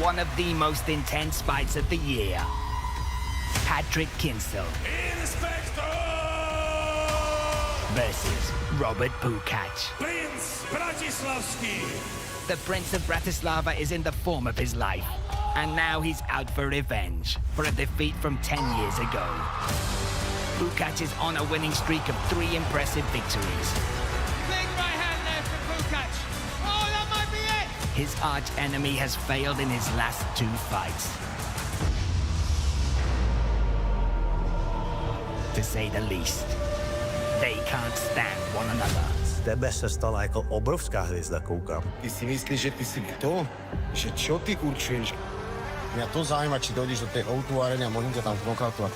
one of the most intense fights of the year. Kincl versus Robert Pukatch. Prince Bratislavský. The Prince of Bratislava is in the form of his life, and now he's out for revenge for a defeat from 10 years ago. Pukatch is on a winning streak of 3 impressive victories. Big right hand there from Pukatch. Oh, that might be it! His arch enemy has failed in his last 2 fights. To say the least, they can't stand one another. Z tebe se stala jako obrovská hvězda, koukám. Ty si myslíš, že ty si kto? Že čo ty určuješ? Mňa to zaujíma, či dojdeš do tej O2 areny a môžem ťa tam knockoutovat.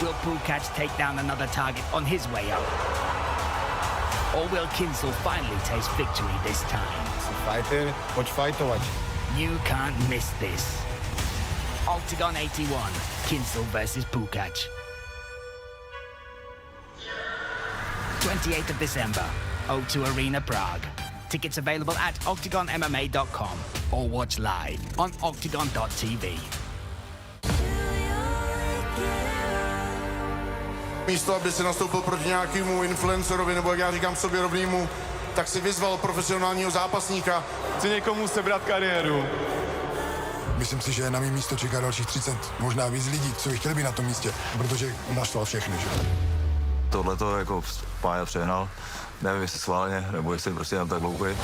Will Pukatch take down another target on his way up? Or will Kincl finally taste victory this time? Si fighter, poď fajtovať. You can't miss this. Octagon 81, Kincl versus Pukatch. 28th of December, O2 Arena, Prague. Tickets available at oktagonmma.com or watch live on oktagon.tv. Místo, aby si nastoupil proti nějakému influencerovi nebo, jak já říkám, sobě rovnému, tak si vyzval profesionálního zápasníka. Chci někomu sebrat kariéru. Myslím si, že na mém místo čeká dalších 30, možná víc lidí, co by chtěli být na tom místě, protože naštval všechny, že? Tohle to jako Pája přehnal. Nevím, jestli schválně, nebo jestli prostě jen tak hloupej.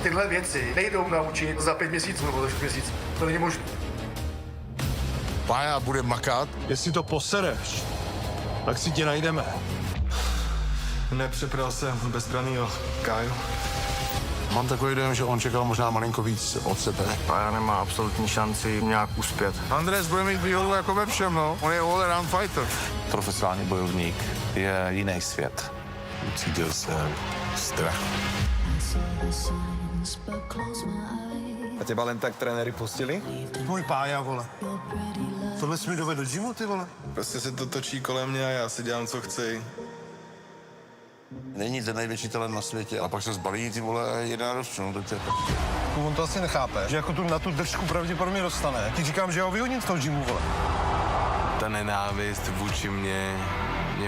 Tyhle věci nejdou naučit za 5 měsíců nebo za 6 měsíců. To není možné. Pája bude makat. Jestli to posereš, tak si tě najdeme. Nepřepral jsem bezbrannýho Káju. Mám takový dojem, že on čekal možná malinko víc od sebe. Pája nemá absolutní šanci nějak uspět. Andres bude mít výhodu jako ve všem, no. On je all-around fighter. Profesionální bojovník je jiný svět. Cítil jsem strach. A tě len tak trenéry pustili? Můj Pája, vole. Tohle jsi mi dovedl do gymu, ty vole. Prostě se to točí kolem mě a já si dělám, co chci. Není ten největší talent na světě a pak se zbalí, ty vole, jedna rozčnu, tak to je... On to asi nechápe, že jako tu na tu držku pravděpodobně dostane. Ti říkám, že ho vyhodím z toho gymu, vole. Ta nenávist vůči mě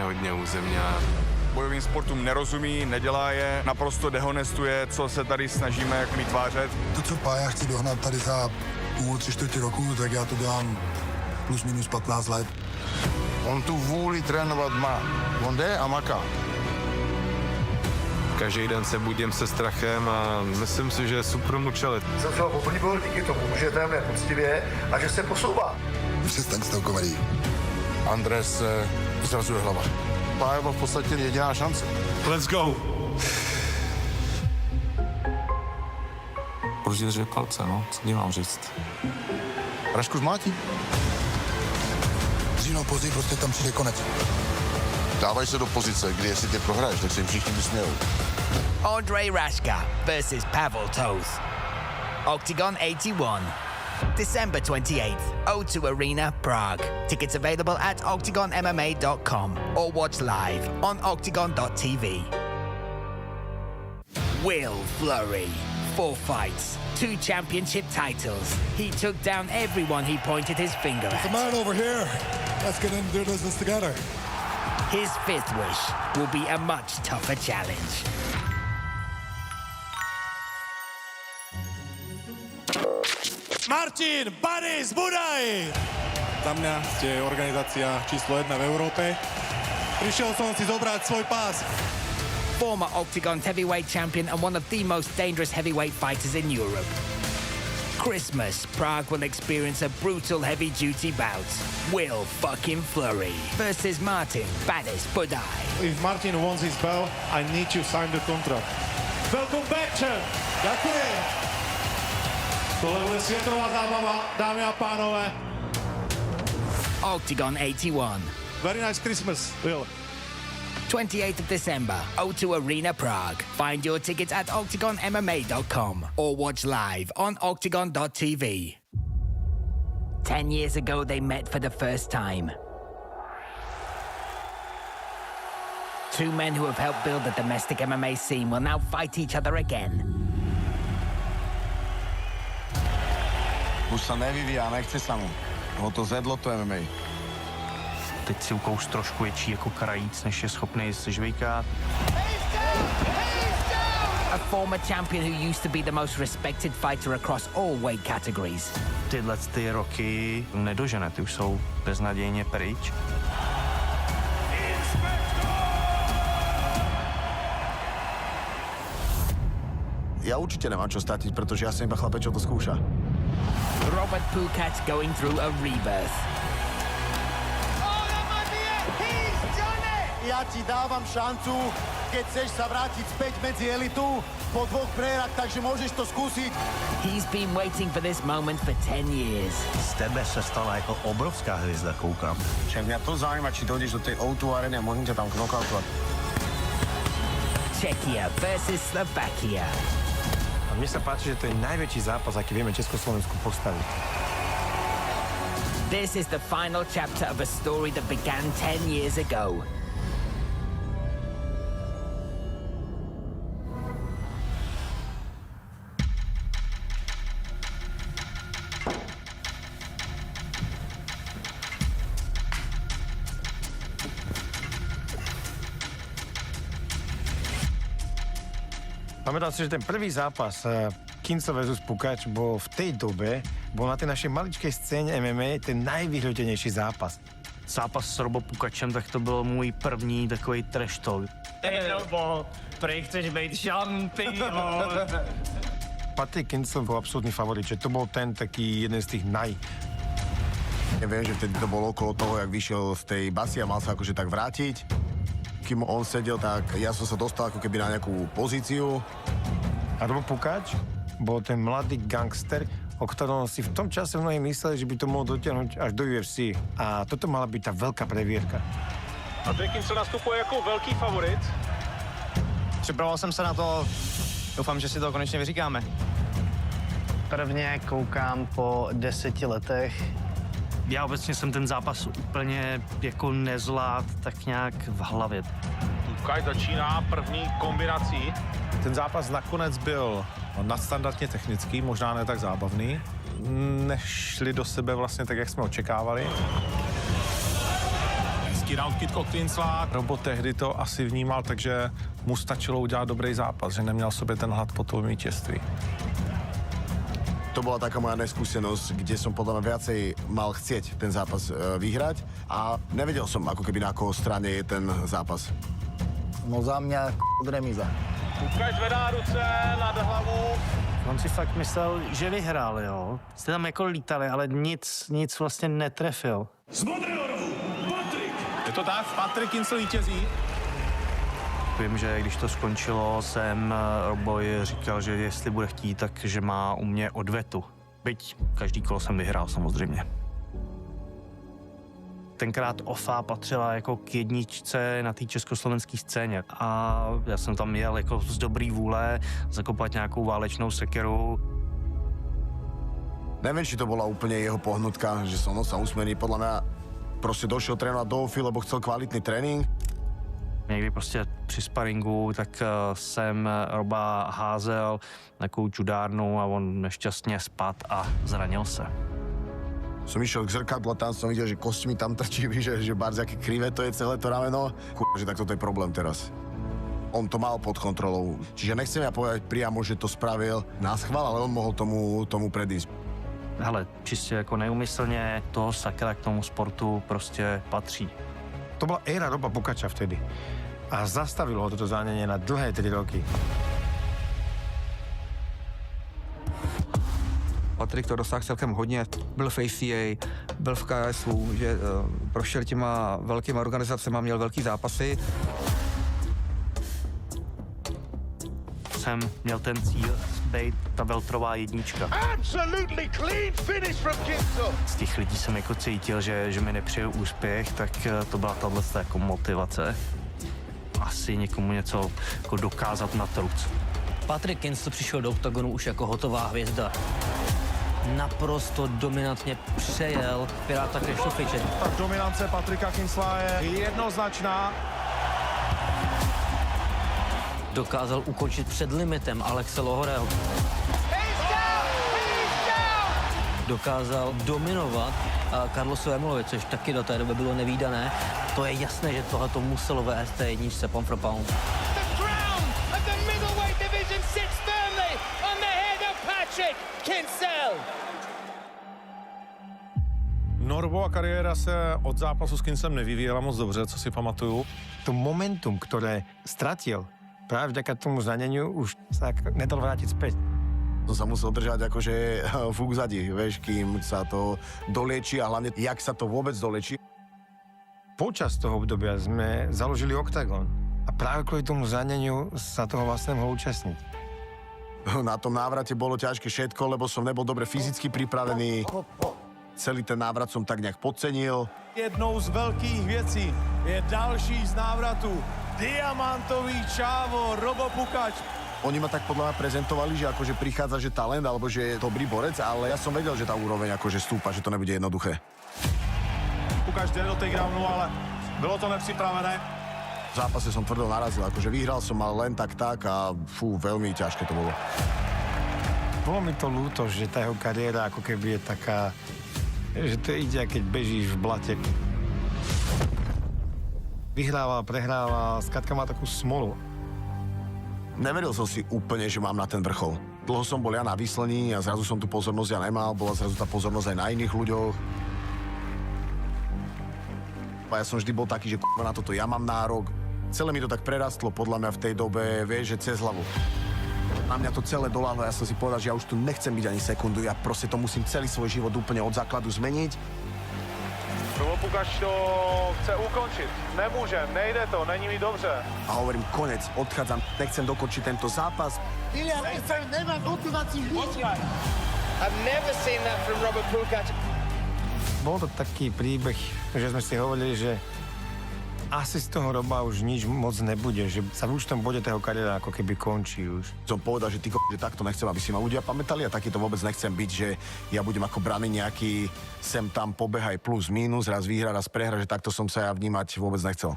hodně uzemňá. Bojovým sportům nerozumí, nedělá je, naprosto dehonestuje, co se tady snažíme jak vytvářet. To, co Pája chci dohnat tady za 3/4 roku, tak já to dělám plus minus 15 let. On tu vůli trénovat má. On jde a maká. Každý den se budím se strachem a myslím si, že je super mu čelit. Jsem se ho oblíbil díky tomu, že trénuje poctivě a že se posouvá. Přestaň s tou komedií. Andres zrazuje hlava. Pája v podstatě jediná šance. Let's go. Proč drží palce, no? Co ti mám říct? Rašku zmátí. Dřív později prostě tam přijde konec. Dávaj se do pozice, kdy jestli ty prohraješ, tak se jim všichni vysmějou. Ondrej Rashka versus Pavel Toth. Octagon 81. December 28th, O2 Arena, Prague. Tickets available at oktagonmma.com or watch live on oktagon.tv. Will Fleury. 4 fights, 2 championship titles. He took down everyone he pointed his finger at. The man over here. Let's get in and do business together. His 5th wish will be a much tougher challenge. Martin Baris Buday! Za mňa ste organizácia číslo 1 v Európe. Prišiel som si zobrať svoj pás. Former Octagon heavyweight champion and one of the most dangerous heavyweight fighters in Europe. Christmas, Prague will experience a brutal heavy-duty bout. Will fucking Fleury versus Martin Baris Buday. If Martin wants his belt, I need to sign the contract. Welcome back, champ! Ďakujem. Tohle bude světová zábava, dámy a pánové. Octagon 81. Very nice Christmas, Will. 28th of December, O2 Arena, Prague. Find your tickets at oktagonmma.com or watch live on oktagon.tv. 10 years ago, they met for the first time. two men who have helped build the domestic MMA scene will now fight each other again. Už sa nevyvíja, nechce sa mu. Ho to zedlo to MMA. Teď si ukous trošku větší jako krajíc, než je schopný sežvejkat. A former champion who used to be the most respected fighter across all weight categories. Tyhle ty roky nedožene, ty už jsou beznadějně pryč. Ja určite nemám čo stratiť, pretože ja som iba chlapec, čo to skúša. Robert Pukatch going through a rebirth. Ja ti dávam šancu, keď chceš sa vrátiť späť medzi elitu po 2 prehrách, takže môžeš to skúsiť. He's been waiting for this moment for 10 years. Z tebe se stala jako obrovská hvězda, koukám. Však mňa to zaujíma, či dojdeš do tej O2 areny a môžem ťa tam knockoutovať. Czechia versus Slovakia. A mne sa páči, že to je najväčší zápas, aký vieme Československu postaviť. This is the final chapter of a story that began 10 years ago. Pamätám si, že ten prvý zápas Kincl versus Pukatch bol v tej dobe, bol na tej našej maličkej scéně MMA ten nejvyhrotěnější zápas. Zápas s Robo Pukatchem, tak to byl můj první takový trash talk. Robo, prej chceš být šampion. Patrik Kincl bol absolútny favorit, že to bol ten taký jeden z tých Ja viem, že vtedy to bolo okolo toho, jak vyšiel z tej basy a mal sa akože tak vrátiť. Kým on sedel, tak ja som sa dostal ako keby na nejakú pozíciu. A Robo Pukatch bol ten mladý gangster, o ktorom si v tom čase mnohí mysleli, že by to mohol dotiahnuť až do UFC. A toto mala byť tá veľká previerka. Patrik Kincl nastupuje jako velký favorit. Připravoval jsem se na to, doufám, že si to konečně vyříkáme. Prvně koukám po 10 letech. Já obecně jsem ten zápas úplně jako nezvlád tak nějak v hlavě. Pukatch začíná první kombinací. Ten zápas nakonec byl nadstandardně technický, možná ne tak zábavný. Nešli do sebe vlastně tak, jak jsme očekávali. Hezký round kick od Kincla. Robo tehdy to asi vnímal, takže mu stačilo udělat dobrý zápas, že neměl sobě ten hlad po tom vítězství. To bola taká moja neskúsenosť, kde som podľa mňa viacej mal chcieť ten zápas vyhrať a nevedel som ako keby na koho strane je ten zápas. No za mňa remíza. Pukatch zvedá ruce nad hlavu. On si fakt myslel, že vyhrál, jo. Jste tam jako lítali, ale nic vlastně netrefil. Z modrého rohu, Patrik! Je to tak, Patrik Kincl vítězí. Vím, že když to skončilo, jsem Roboj říkal, že jestli bude chtít, tak že má u mě odvetu. Byť každý kolo jsem vyhrál samozřejmě. Tenkrát OFA patřila jako k jedničce na té československé scéně a já jsem tam jel jako z dobrý vůle zakopat nějakou válečnou sekeru. Neviem, či to bola úplne jeho pohnutka, že som sa usmerný. Podľa mňa proste došiel trénovať do OFI, lebo chcel kvalitný trénink. Někdy prostě při sparingu, tak jsem Roba házel na takovou čudárnu a on nešťastně spadl a zranil se. Som išiel k zrkadlu a tam som videl, že kosti mi tam trčí, že bardzo aké krivé to je celé to rameno. Že tak toto je problém teraz. On to mal pod kontrolou. Čiže nechcem ja povedať priamo, že to spravil náschval, ale on mohol tomu predísť. Hele, čistě jako neumyslně toho sakra k tomu sportu prostě patří. To bola éra Roba Pukatcha vtedy. A zastavilo ho toto zranenie na dlhé 3 roky. Patrik to dosáhl celkem hodně. Byl v ACA, byl v KSU, že prošel těma velkýma organizacemi, měl velký zápasy. Jsem měl ten cíl být ta veltrová jednička. Absolutely clean finish from Kincl. Z těch lidí jsem jako cítil, že mi nepřeju úspěch, tak to byla tahle jako motivace. Asi někomu něco jako dokázat na truc. Patrik Kincl přišel do OKTAGONu už jako hotová hvězda. Naprosto dominantně přejel Piráta Kreštofiče. Ta dominance Patrika Kincla je jednoznačná. Dokázal ukončit před limitem Alexe Lohorého. Dokázal dominovat Carlosu Emilovi, což taky do té doby bylo nevídané. To je jasné, že tohle to muselo vést té jedničce pound for pound. Norbova kariéra se od zápasu s Kinclem nevyvíjela moc dobře, co si pamatuju. To momentum, ktoré stratil práve vďaka tomu zraneniu, už sa nedal vrátiť späť. To sa musel držať akože v úzadi, vieš, kým sa to dolieči a hlavne, jak sa to vôbec dolieči. Počas toho obdobia sme založili OKTAGON a práve kvôli tomu zraneniu sa toho vlastne mohol účastniť. Na tom návrate bolo ťažké všetko, lebo som nebol dobre fyzicky pripravený. Celý ten návrat som tak nejak podcenil. Jednou z velkých věcí je další z návratu. Diamantový čávo, Robo Pukatch. Oni ma tak podľa mňa prezentovali, že akože prichádza, že talent, alebo že je dobrý borec, ale ja som vedel, že tá úroveň akože stúpa, že to nebude jednoduché. Pukatch jde do takedownu, ale bylo to nepřipravené. V zápase som tvrdo narazil, akože vyhral som, ale len tak a veľmi ťažké to bolo. Bolo mi to ľúto, že tá jeho kariéra ako keby je taká, že to ide, keď bežíš v blate. Vyhrával, prehrával, skrátka má takú smolu. Neveril som si úplne, že mám na ten vrchol. Dlho som bol ja na vyslení a zrazu som tu pozornosť ja nemal, bola zrazu tá pozornosť aj na iných ľuďoch. A ja som vždy bol taký, že na toto ja mám nárok. Celé mi to tak prerastlo, podľa mňa v tej dobe, vieš, že cez hlavu. Na mňa to celé doľahlo, ja som si povedal, že ja už tu nechcem byť ani sekundu, ja proste to musím celý svoj život úplne od základu zmeniť. Robo Pukatch to chce ukončit. Nemůže, nejde to, není mi dobře. A hovorím, konec, odchádzam, nechcem dokončiť tento zápas. Nemám motivaci nič. I've never seen that from Robo Pukatch. Bol to taký príbeh, že sme si hovorili, že asi z toho Roba už nič moc nebude, že sa v určitom bode toho kariéra ako keby končí už. Som povedal, že že takto nechcem, aby si ma ľudia pamätali a takýto vôbec nechcem byť, že ja budem ako braný nejaký sem tam pobehaj plus minus, raz výhra, raz prehra, že takto som sa ja vnímať vôbec nechcel.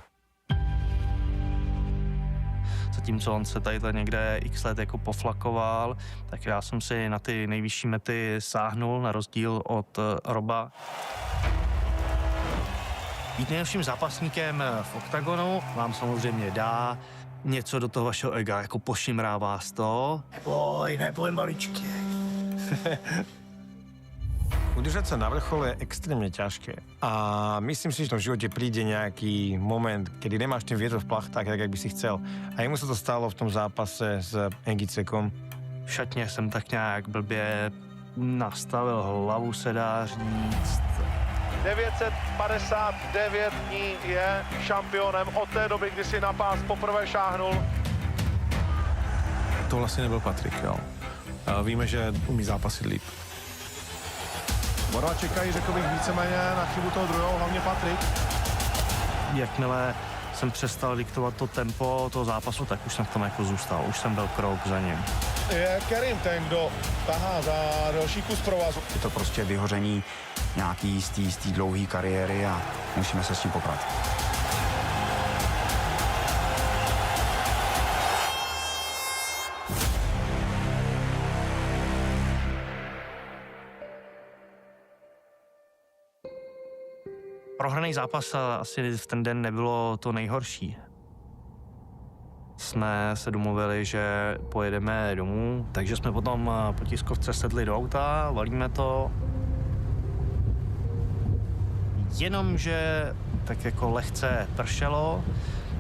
Zatímco on se tadyhle někde x let jako poflakoval, tak já jsem si na ty nejvyšší mety sáhnul, na rozdíl od Roba. Být nejlepším zápasníkem v OKTAGONu vám samozřejmě dá něco do toho vašeho ega, jako pošimrá vás to. Neboj maličky. Udržať sa na vrchole je extrémne ťažké. A myslím si, že v živote príde nejaký moment, kedy nemáš ten vietor v plachtách, tak jak by si chcel. A jemu sa to stalo v tom zápase s Engiceckom. V šatně jsem tak nějak blbě nastavil hlavu, se dá říct. 959 dní je šampionem od té doby, kdy si na pás poprvé šáhnul. To vlastně nebyl Patrik, jo. Víme, že umí zápasit líp. Oba čekají, řekl bych, víceméně na chybu toho druhého, hlavně Patrik. Jakmile jsem přestal diktovat to tempo toho zápasu, tak už jsem v tom jako zůstal. Už jsem byl krok za ním. Je Kerim ten, kdo tahá za další kus provazu. Je to prostě vyhoření nějaký z té dlouhé kariéry a musíme se s tím poprat. Prohraný zápas asi v ten den nebylo to nejhorší. Jsme se domluvili, že pojedeme domů, takže jsme potom po tiskovce sedli do auta, valíme to. Jenomže tak jako lehce pršelo,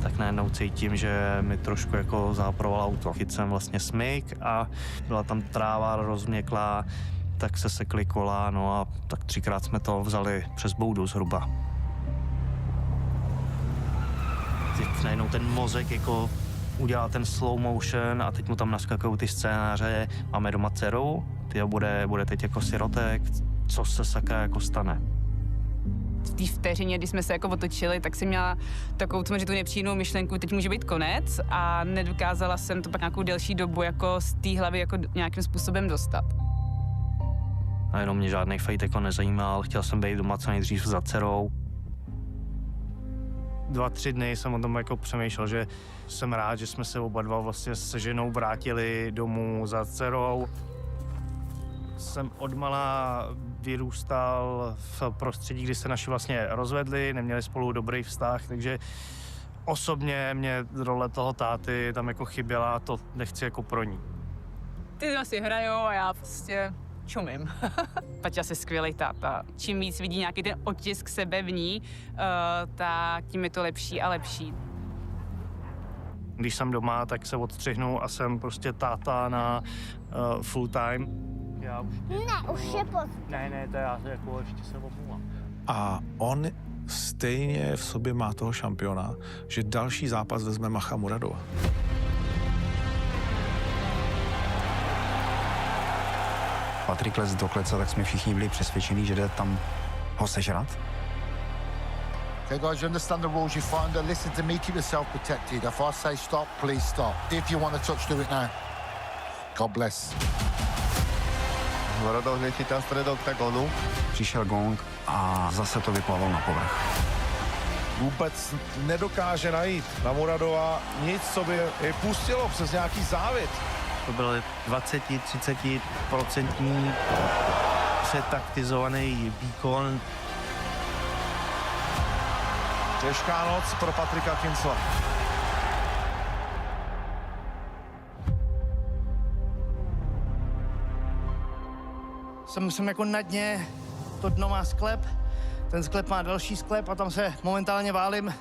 tak najednou cítím, že mi trošku jako záprovalo auto. Chyt jsem vlastně smyk a byla tam tráva rozměklá, tak se sekly kola, no a tak 3krát jsme to vzali přes boudu zhruba. Teď najednou ten mozek jako udělal ten slow motion a teď mu tam naskakují ty scénáře. Máme doma dceru, tyjo, bude teď jako sirotek, co se sakra jako stane. V té vteřině, když jsme se jako otočili, tak jsem měla takovou tu nepříjemnou myšlenku, teď může být konec a nedokázala jsem to pak nějakou delší dobu jako z té hlavy jako nějakým způsobem dostat. A jenom mě žádný fejt jako nezajímal, chtěl jsem být doma co nejdřív za dcerou. 2-3 dny jsem o tom jako přemýšlel, že jsem rád, že jsme se oba dva vlastně se ženou vrátili domů za dcerou. Jsem odmala vyrůstal v prostředí, kdy se naši vlastně rozvedli, neměli spolu dobrý vztah, takže osobně mě role toho táty tam jako chyběla a to nechci jako pro ní. Ty asi hrajou a já prostě čumím. Paťa je skvělý táta. Čím víc vidí nějaký ten otisk sebe v ní, tak tím je to lepší a lepší. Když jsem doma, tak se odstřihnu a jsem prostě táta na full time. Já už... Ne, už je pozdě. Ne, to já jako ještě se omlouvám. A on stejně v sobě má toho šampiona, že další zápas vezme Macha Muradova. Patrik lez do klece, tak jsme všichni byli přesvědčení, že jde tam ho sežrat. Okay, guys, you understand the rules. You find her. Listen to me. Keep yourself protected. If I say stop, please stop. If you want to touch, do it now. God bless. Muradov hneď chytá stred oktagonu. Přišel gong a zase to vyplavil na povrch. Vůbec nedokáže najít na Muradova nic, co by jej pustilo přes nějaký závit. To byl 20-30% přetaktizovaný výkon. Těžká noc pro Patrika Kincla. Jsem jako na dně, to dno má sklep, ten sklep má další sklep a tam se momentálně válím.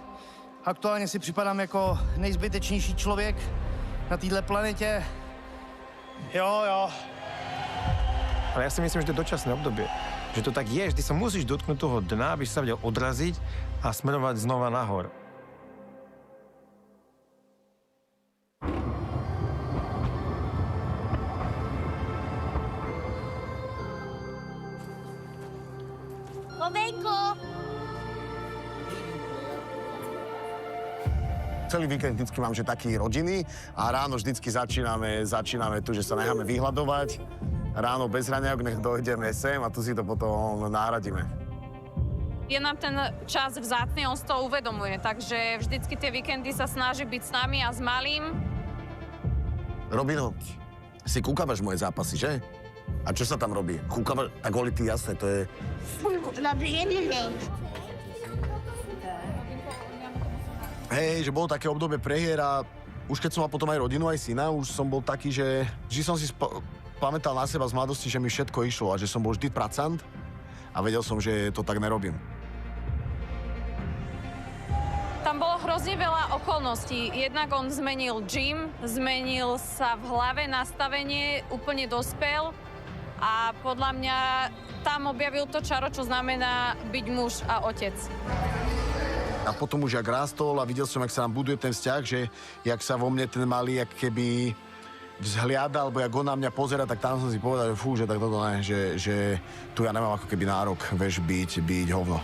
Aktuálně si připadám jako nejzbytečnější člověk na této planetě. Jo. Ale ja si myslím, že to je dočasné obdobie. Že to tak je, vždy sa musíš dotknúť toho dna, aby sa vedel odraziť a smerovať znova nahor. Povejko! Celý víkend vždycky mám, že taký rodiny a ráno vždycky začíname tu, že sa necháme vyhľadovať. Ráno bez raňajok, nech dojdeme sem a tu si to potom nahradíme. Je nám ten čas vzácný, on si to uvedomuje, takže vždycky tie víkendy sa snaží byť s nami a s malým. Robino, si kúkavaš moje zápasy, že? A čo sa tam robí? Kúkavaš, tak oli ty jasné, to je... Hej, že bolo také obdobie prehier a už keď som mal potom aj rodinu, aj syna, už som bol taký, že vždy som si pamätal na seba z mladosti, že mi všetko išlo a že som bol vždy pracant a vedel som, že to tak nerobím. Tam bolo hrozne veľa okolností. Jednak on zmenil gym, zmenil sa v hlave, nastavenie, úplne dospel a podľa mňa tam objavil to čaro, čo znamená byť muž a otec. A potom už jak rástol a videl som, jak sa nám buduje ten vzťah, že jak sa vo mne ten malý, jak keby vzhliada, alebo jak on na mňa pozera, tak tam som si povedal, že fú, že tak toto ne, že tu ja nemám ako keby nárok, vieš, byť hovno.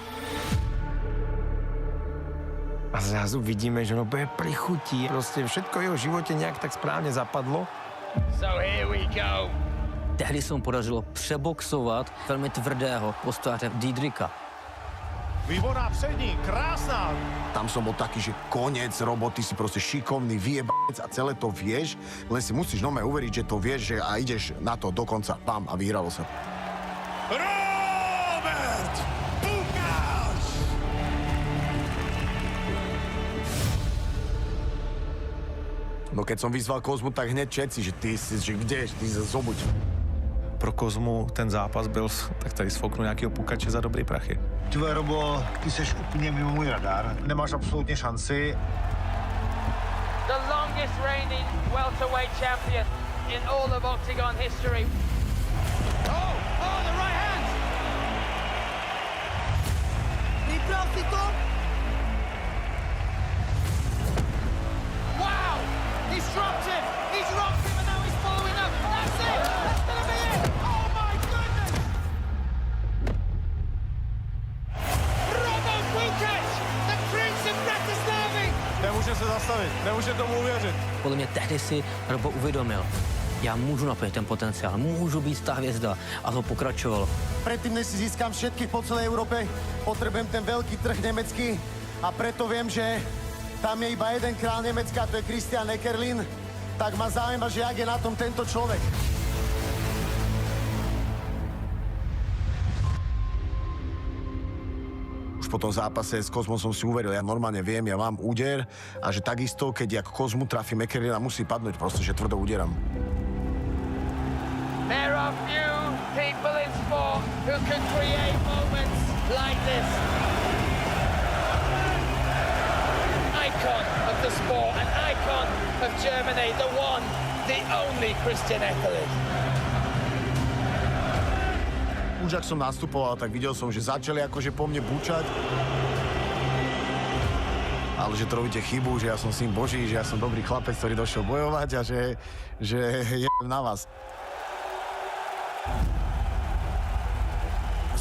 A zrazu vidíme, že ono bude pri chuti. Proste všetko v jeho živote nejak tak správne zapadlo. So here we go. Tehdy se mu podařilo přeboxovat velmi tvrdého postojáře Diedricha. Výborná přední, krásná. Tam som bol taký, že koniec roboty, si proste šikovný, vyjebanec a celé to vieš, len si musíš nome uveriť, že to vieš, že a ideš na to dokonca, bam, a vyhralo sa. Robert Pukatch! No keď som vyzval Kozmu, tak hneď všetci, že ty si, že kde, ty sa zobuď. Pro Kozmu ten zápas byl, tak tady sfouknu nějakého Pukatche za dobrý prachy. Tvoje, Robo, ty seš úplně mimo můj radar. Nemáš absolutně šanci. The longest reigning welterweight champion in all of Octagon history. Oh, the right hand! Vybral si to? Wow! He's dropped him! He's rocked him and now he's following up. That's it! That's gonna be it! Oh my goodness! Robo Pukatch, the Prince of Bratislavy! Nemůže se zastavit, nemůže tomu uvěřit. Podle mě tehdy si Robo uvědomil, já můžu naplnit ten potenciál, můžu být ta hvězda a to pokračovalo. Predtým, než si získam všetkých po celej Európe, potrebujem ten veľký trh nemecký a preto viem, že tam je iba jeden král Nemecka, to je Christian Eckerlin, tak ma zaujíma, že jak je na tom tento človek. Už po tom zápase s Kozmom som si uveril, ja normálne viem, ja mám úder a že takisto, keď jak Kozmu trafím Eckerlina, musí padnúť proste, že tvrdo udieram. There are few people in sport who can create moments like this. Icon of the sport, an icon of Germany, the one, the only Christian Eckerlin. Už ak som nastupoval, tak videl som, že začali akože po mne bučať. Ale že to robíte chybu, že ja som syn Boží, že ja som dobrý chlapec, ktorý došiel bojovať a že je na vás.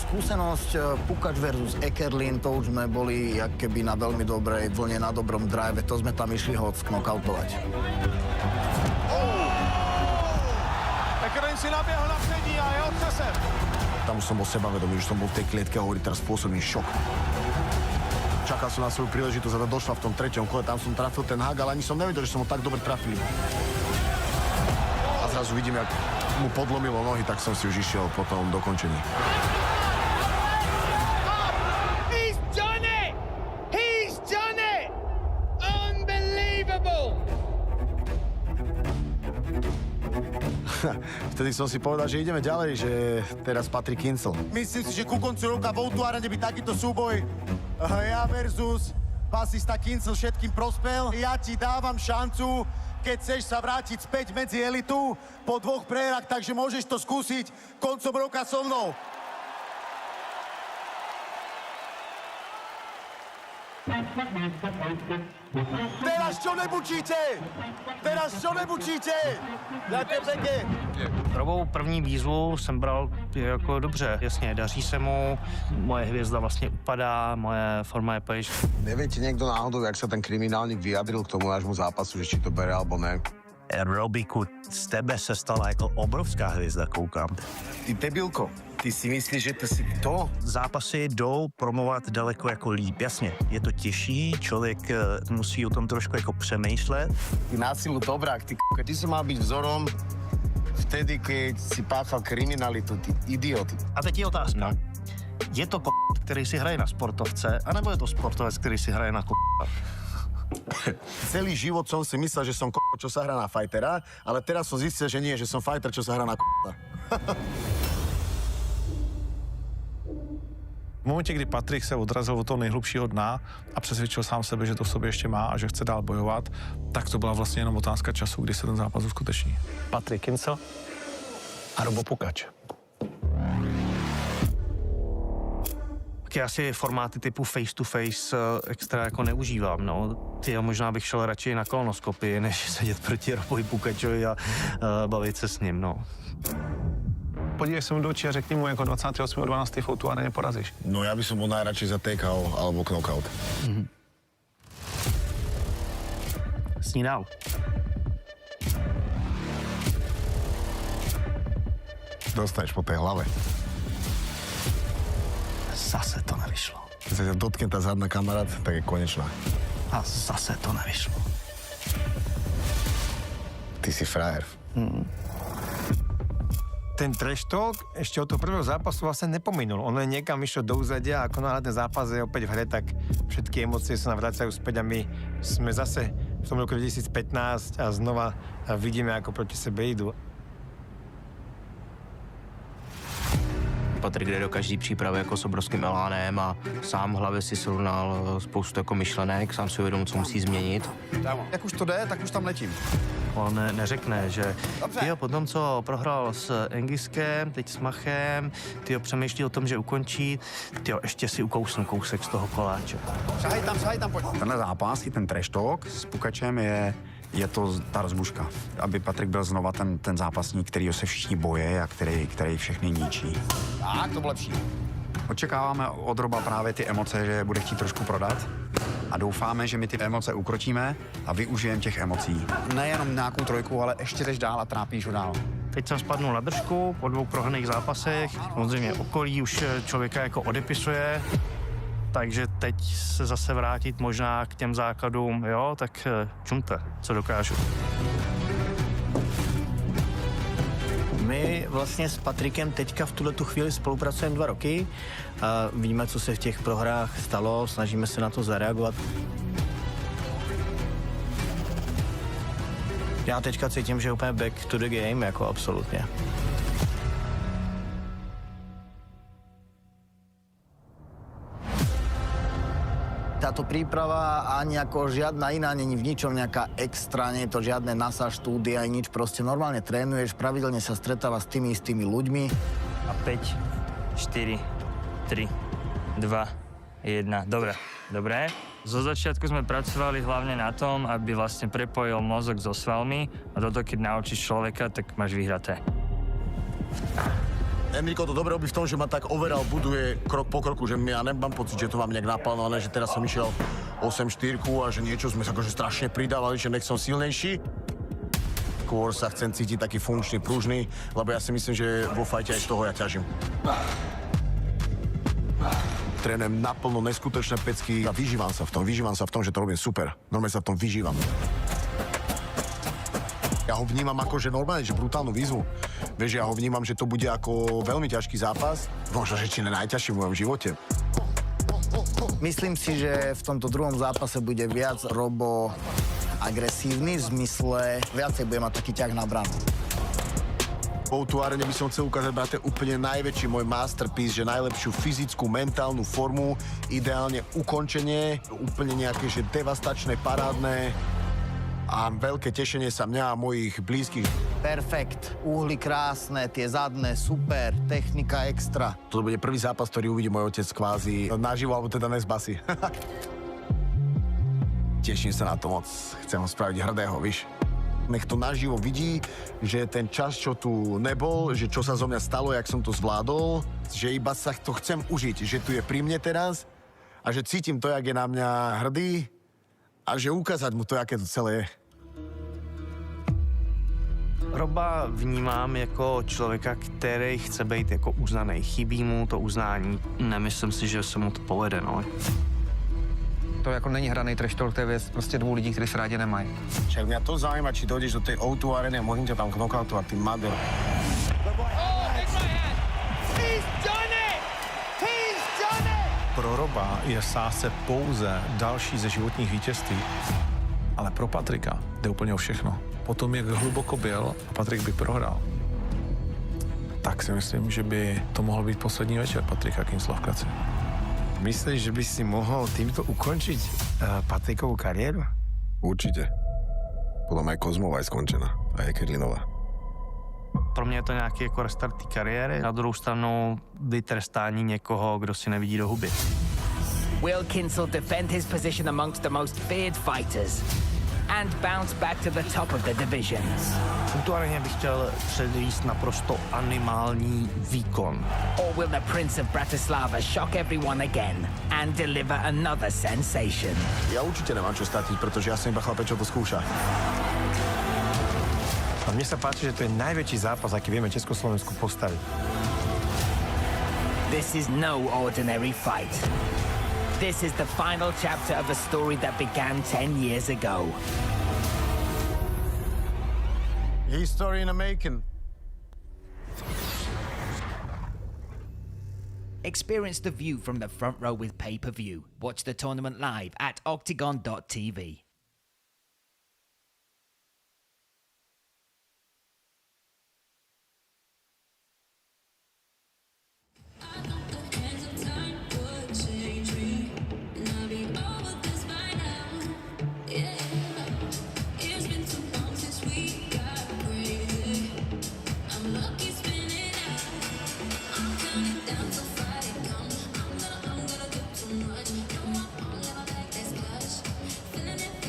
Skúsenosť Pukatch versus Eckerlin, to už sme boli jak keby na veľmi dobrej vlne, na dobrom drive, to sme tam išli ho knockoutovať. Eckerlin si naběhl na přední a je otřesem. Tam už som bol sebavedomý, už som bol v tej klietke a hovorí, teraz spôsobím šok. Čakal som na svoju príležitosť a došla v tom treťom kole, tam som trafil ten hák, ale ani som nevedel, že som ho tak dobre trafil. A zrazu vidím, jak mu podlomilo nohy, tak som si už išiel po tom dokončení. He's done it! He's done it! Unbelievable! Vtedy som si povedal, že ideme ďalej, že teraz patrí Kincl. Myslím si, že ku koncu roka v O2 Arene by takýto súboj ja versus basista Kincl všetkým prospel. Ja ti dávam šancu, keď chceš sa vrátiť späť medzi elitu po 2 prehrách, takže môžeš to skúsiť koncom roka so mnou. Teraz čo nebučíte? Teraz čo nebučíte? Ďakujem pekne. Prvou první výzvu jsem bral jako dobře. Jasně, daří se mu, moje hvězda vlastně upadá, moje forma je pryč. Nevie ti niekto náhodou, jak sa ten kriminálnik vyjadril k tomu nášmu zápasu, že či to bere alebo ne? Robiku, z tebe se stala jako obrovská hvězda, koukám. Ty debilko, ty si myslíš, že to si to? Zápasy jdou promovat daleko jako líp. Jasně, je to těžší, člověk musí o tom trošku jako přemýšlet. Ty násilu dobrák, ty si mal byť vzorom vtedy, keď si páchal kriminalitu, ty idiot. A teď je otázka. Je to který si hraje na sportovce, anebo je to sportovec, který si hraje na Celý život som si myslel, že som čo sa hrá na fightera, ale teraz som zistil, že nie, že som fighter, čo sa hrá na V momentě, kdy Patrik se odrazil od toho nejhlubšího dna a přesvědčil sám sebe, že to v sobě ještě má a že chce dál bojovat, tak to byla vlastně jenom otázka času, kdy se ten zápas uskuteční. Patrik Kincl a Robo Pukatch. Já si formáty typu face-to-face extra jako neužívám, no. Možná bych šel radši na kolonoskopii, než sedět proti Robovi Pukatchovi a bavit se s ním, no. Podívej se mu do očí a řekni mu, jako 28.12. v O2 Areně porazíš. No ja by som bol najradšej za TKO alebo knockout. Snídal. Dostaneš po tej hlave. Zase to nevyšlo. Keď sa ťa dotkne tá zadná, kamarát, tak je konečná. A zase to nevyšlo. Ty si frajer. Ten trash talk ešte od toho prvého zápasu vlastne nepominul. On len niekam išiel do úzadia a ako náhle ten zápas je opäť v hre, tak všetky emócie sa nám vracajú späť a my sme zase v tom roku 2015 a znova vidíme, ako proti sebe idú. Patrik jde do každý přípravy jako s obrovským elánem a sám v hlavě si srovnal spoustu jako myšlenek, sám si uvědomil, co musí změnit. Jak už to jde, tak už tam letím. On neřekne, že tyjo, po tom, co prohrál s Engiskem, teď s Machem, tyjo, přemýšlí o tom, že ukončí, tyjo, ještě si ukousnu kousek z toho koláče. Šahaj tam, pojď. Tenhle zápas i ten trash talk s Pukatchem je to ta rozbuška. Aby Patrik byl znova ten zápasník, kterýho se všichni boje a který všechny ničí. Tak, to bylo lepší. Očekáváme od Roba právě ty emoce, že bude chtít trošku prodat a doufáme, že my ty emoce ukrotíme a využijeme těch emocí. Nejenom nějakou trojku, ale ještě jdeš dál a trápíš ho dál. Teď jsem spadnul na držku po 2 prohraných zápasech. Samozřejmě okolí už člověka jako odepisuje. Takže teď se zase vrátit možná k těm základům, jo, tak čumte, co dokážu. My vlastně s Patrikem teďka v tuhletu chvíli spolupracujeme 2 roky. A víme, co se v těch prohrách stalo, snažíme se na to zareagovat. Já teďka cítím, že je úplně back to the game, jako absolutně. Táto príprava ani ako žiadna iná není v ničom nejaká extra, nie je to žiadne NASA štúdia, nič, proste normálne trénuješ, pravidelne sa stretáva s tými istými ľuďmi. A 5, 4, 3, 2, 1, dobre. Zo začiatku sme pracovali hlavne na tom, aby vlastne prepojil mozog so svalmi a toto, keď naučíš človeka, tak máš vyhraté. Enrico to dobre robí v tom, že ma tak overal, buduje krok po kroku, že ja nemám pocit, že to mám nejak naplánované, že teraz som išiel 8-4 a že niečo sme sa akože strašne pridávali, že nech som silnejší. Skôr sa chcem cítiť taký funkčný, pružný, lebo ja si myslím, že vo fajte aj z toho ja ťažím. Trénujem naplno neskutočné pecky a vyžívam sa v tom, že to robím super. Normálne sa v tom vyžívam. Ja ho vnímam ako, že normálne, že brutálnu výzvu. Vieš, ja ho vnímam, že to bude ako veľmi ťažký zápas. Možno, že či ne najťažší v mojom živote. Myslím si, že v tomto druhom zápase bude viac Robo agresívny, v zmysle viacej bude mať taký ťah na bránu. Po tú arene by som chcel ukázať, brate, úplne najväčší môj masterpiece, že najlepšiu fyzickú, mentálnu formu, ideálne ukončenie, úplne nejaké, že devastačné, parádne a veľké tešenie sa mňa a mojich blízkych. Perfekt, uhly krásne, tie zadné, super, technika extra. Toto bude prvý zápas, ktorý uvidí môj otec kvázi naživo, alebo teda ne z basy. Teším sa na to moc, chcem ho spraviť hrdého, víš. Nech to naživo vidí, že ten čas, čo tu nebol, že čo sa zo mňa stalo, jak som to zvládol, že iba sa to chcem užiť, že tu je pri mne teraz a že cítim to, jak je na mňa hrdý a že ukázať mu to, aké to celé je. Roba vnímám jako člověka, který chce být jako uznaný. Chybí mu to uznání. Nemyslím si, že se mu to povede, no. To jako není hraný trash talk, to je věc prostě 2 lidí, kteří se rádi nemají. Však mňa to zaujíma, či dojdeš do tej O2 areny a môžem ťa tam knockoutovať, ty mader. Pro Roba je v sázce pouze další ze životních vítězství, ale pro Patrika jde úplně o všechno. Potom, jak hluboko byl a Patrik by prohrál, tak si myslím, že by to mohl být poslední večer Patrika Kincla v Klaci. Myslíš, že by si mohol týmto ukončiť Patrikovú kariéru? Určite. Podľa mňa Kozmová je skončená a je Kerlinová. Pro mě je to nějaký jako restart té kariéry. Na druhou stranu vytrestání někoho, kdo si nevidí do huby. Will Kincl defend his position amongst the most feared fighters and bounce back to the top of the divisions? V tuto areně bych chtěl předvíst naprosto animální výkon. Or will the Prince of Bratislava shock everyone again and deliver another sensation? Ja určite nemám čo stratiť, pretože ja som iba chlapec, čo to skúša. A mne sa páči, že to je najväčší zápas, aký vieme Československu postaviť. This is no ordinary fight. This is the final chapter of a story that began 10 years ago. History in the making. Experience the view from the front row with pay-per-view. Watch the tournament live at OKTAGON.tv. Feeling it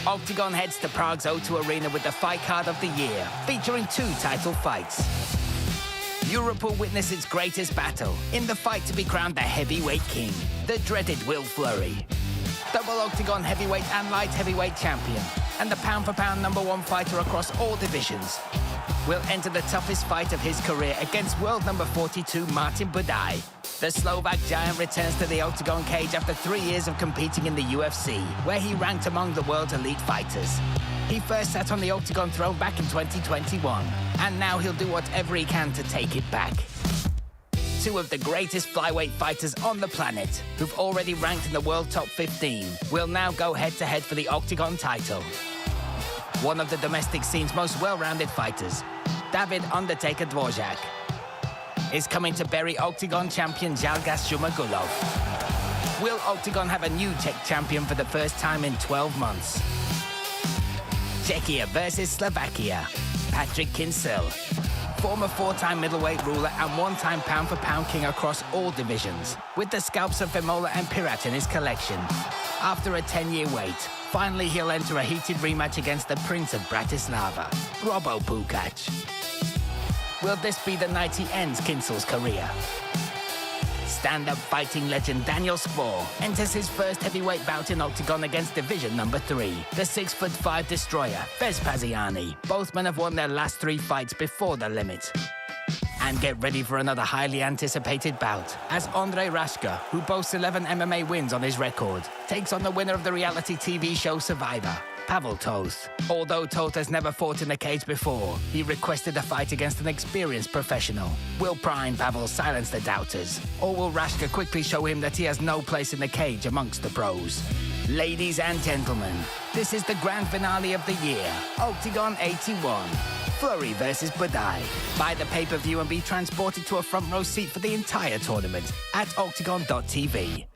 Octagon heads to Prague's O2 Arena with the fight card of the year, featuring 2 title fights. Europe will witness its greatest battle in the fight to be crowned the heavyweight king, the dreaded Will Fleury. Double Octagon heavyweight and light heavyweight champion, and the pound-for-pound #1 fighter across all divisions, will enter the toughest fight of his career against world number 42 Martin Buday. The Slovak giant returns to the Octagon cage after 3 years of competing in the UFC, where he ranked among the world's elite fighters. He first sat on the Octagon throne back in 2021, and now he'll do whatever he can to take it back. 2 of the greatest flyweight fighters on the planet, who've already ranked in the world top 15, will now go head-to-head for the Octagon title. One of the domestic scene's most well-rounded fighters, David Undertaker Dvořák, is coming to bury Octagon champion Jalgas Shumagulov. Will Octagon have a new Czech champion for the first time in 12 months? Czechia versus Slovakia. Patrick Kincl, former 4-time middleweight ruler and 1-time pound-for-pound king across all divisions, with the scalps of Vemola and Pirat in his collection. After a 10-year wait, finally he'll enter a heated rematch against the Prince of Bratislava, Robo Pukatch. Will this be the night he ends Kincl's career? Stand-up fighting legend Daniel Spor enters his first heavyweight bout in Octagon against division number 3, the 6'5" destroyer, Vespasiani. Both men have won their last 3 fights before the limit. And get ready for another highly anticipated bout, as Ondrej Raška, who boasts 11 MMA wins on his record, takes on the winner of the reality TV show Survivor, Pavel Toth. Although Toth has never fought in the cage before, he requested a fight against an experienced professional. Will Prime Pavel silence the doubters, or will Raška quickly show him that he has no place in the cage amongst the pros? Ladies and gentlemen, this is the grand finale of the year, Octagon 81. Fleury versus Buday. Buy the pay-per-view and be transported to a front row seat for the entire tournament at octagon.tv.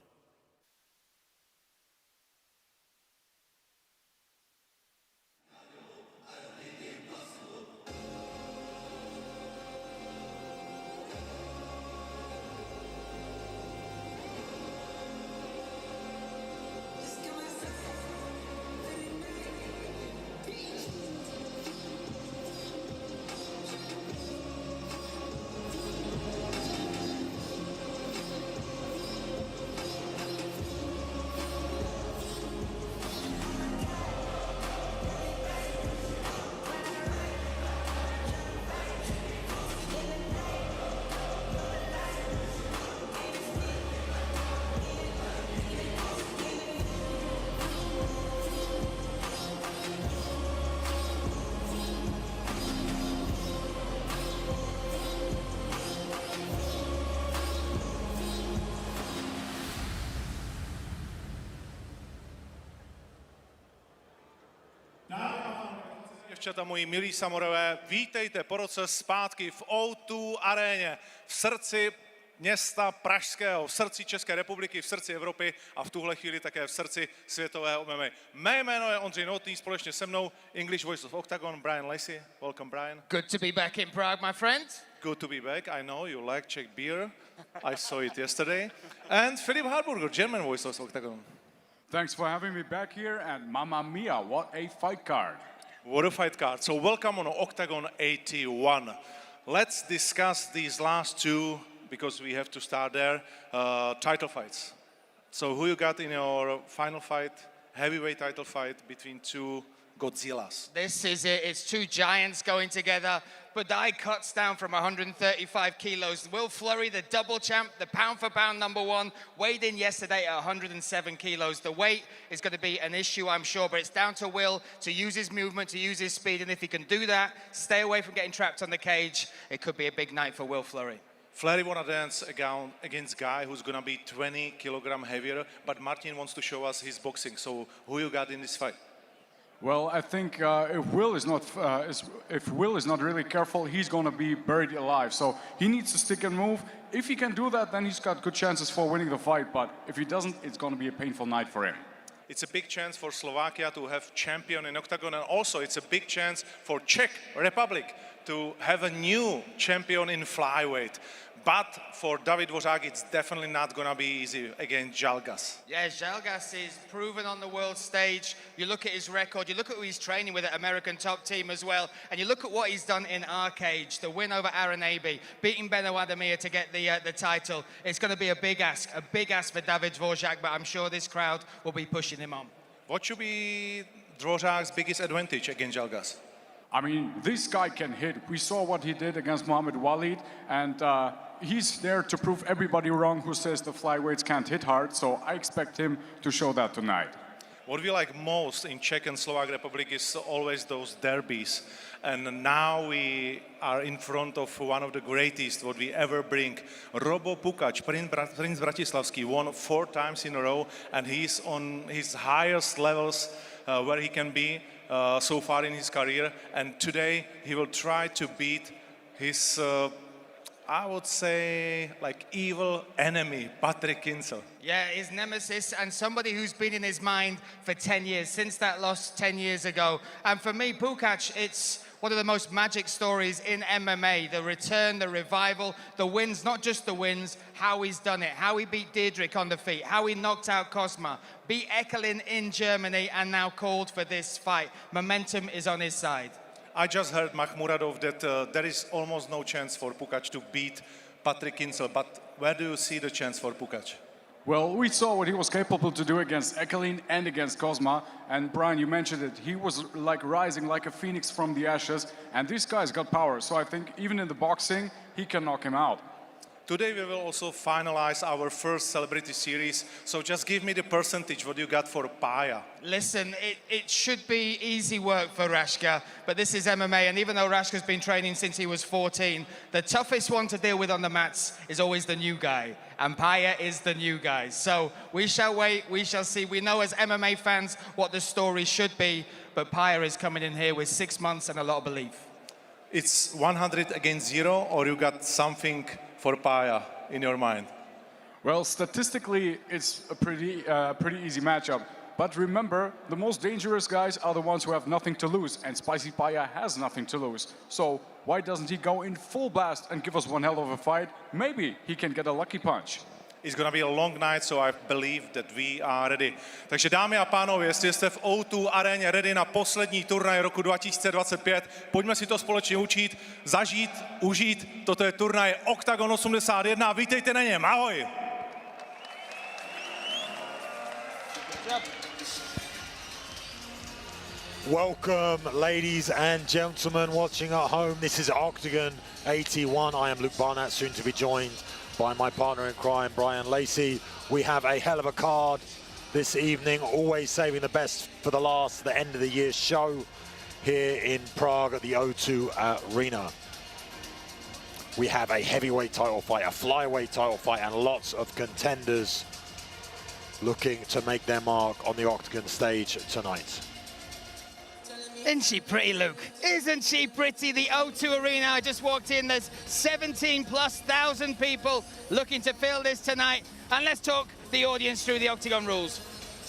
Děvčata, moji milí samorové, vítejte po roce zpátky v O2 aréně, v srdci města pražského, v srdci České republiky, v srdci Evropy a v tuhle chvíli také v srdci světového MMA. Mé jméno je Ondřej Notný, společně se mnou English Voice of Octagon, Brian Lacey. Welcome, Brian. Good to be back in Prague, my friend. Good to be back. I know you like Czech beer. I saw it yesterday. And Philipp Harburger, German Voice of Octagon. Thanks for having me back here, and mamma mia, what a fight card. What a fight card. So welcome on Octagon 81. Let's discuss these last 2, because we have to start there, title fights. So who you got in your final fight, heavyweight title fight between 2 Godzillas? This is it. It's 2 giants going together. Buday cuts down from 135 kilos. Will Fleury, the double champ, the pound-for-pound #1, weighed in yesterday at 107 kilos. The weight is going to be an issue, I'm sure, but it's down to Will to use his movement, to use his speed, and if he can do that, stay away from getting trapped on the cage, it could be a big night for Will Fleury. Fleury wanna dance against a guy who's gonna be 20 kilogram heavier, but Martin wants to show us his boxing. So who you got in this fight? Well, I think if Will is not really careful, he's going to be buried alive. So he needs to stick and move. If he can do that, then he's got good chances for winning the fight. But if he doesn't, it's going to be a painful night for him. It's a big chance for Slovakia to have champion in Octagon, and also it's a big chance for Czech Republic to have a new champion in flyweight. But for David Dvořák, it's definitely not going to be easy against Žalgas. Yeah, Žalgas is proven on the world stage. You look at his record, you look at who he's training with at American Top Team as well, and you look at what he's done in our cage, the win over Aaron Abbey, beating Beno Ademir to get the title. It's going to be a big ask for David Dvořák, but I'm sure this crowd will be pushing him on. What should be Dvořák's biggest advantage against Žalgas? I mean, this guy can hit. We saw what he did against Mohamed Walid, and he's there to prove everybody wrong who says the flyweights can't hit hard, so I expect him to show that tonight. What we like most in Czech and Slovak Republic is always those derbies. And now we are in front of one of the greatest what we ever bring. Robo Pukatch, Prince Bratislavský, won 4 times in a row, and he's on his highest levels where he can be so far in his career. And today he will try to beat his I would say, like, evil enemy, Patrik Kincl. Yeah, his nemesis and somebody who's been in his mind for 10 years, since that loss 10 years ago. And for me, Pukatch, it's one of the most magic stories in MMA. The return, the revival, the wins, not just the wins, how he's done it, how he beat Diedrich on the feet, how he knocked out Cosma, beat Ekelin in Germany, and now called for this fight. Momentum is on his side. I just heard Makhmuradov that there is almost no chance for Pukatch to beat Patrik Kincl, but where do you see the chance for Pukatch? Well, we saw what he was capable to do against Ekelin and against Cosma, and Brian, you mentioned it, he was like rising like a phoenix from the ashes, and this guy's got power, so I think even in the boxing, he can knock him out. Today we will also finalize our first celebrity series, so just give me the percentage what you got for Paya. Listen, it should be easy work for Rashka, but this is MMA, and even though Rashka's been training since he was 14, the toughest one to deal with on the mats is always the new guy, and Paya is the new guy. So we shall wait, we shall see. We know as MMA fans what the story should be, but Paya is coming in here with 6 months and a lot of belief. It's 100 against 0, or you got something for Paya in your mind? Well, statistically, it's a pretty easy matchup. But remember, the most dangerous guys are the ones who have nothing to lose, and Spicy Paya has nothing to lose. So why doesn't he go in full blast and give us one hell of a fight? Maybe he can get a lucky punch. It's gonna be a long night, so I believe that we are ready. Takže dámy a pánové, jestli jste v O2 aréně ready na poslední turnaj roku 2025, pojďme si to společně učit, zažít, užít. Toto je turnaj OKTAGON 81, vítejte na něm, ahoj! Welcome, ladies and gentlemen watching at home. This is OKTAGON 81. I am Luke Barnett, soon to be joined by my partner in crime, Brian Lacey. We have a hell of a card this evening, always saving the best for the last, the end of the year show here in Prague at the O2 Arena. We have a heavyweight title fight, a flyweight title fight, and lots of contenders looking to make their mark on the OKTAGON stage tonight. Isn't she pretty, Luke? Isn't she pretty? The O2 Arena, I just walked in, there's 17,000+ people looking to fill this tonight. And let's talk the audience through the OKTAGON rules.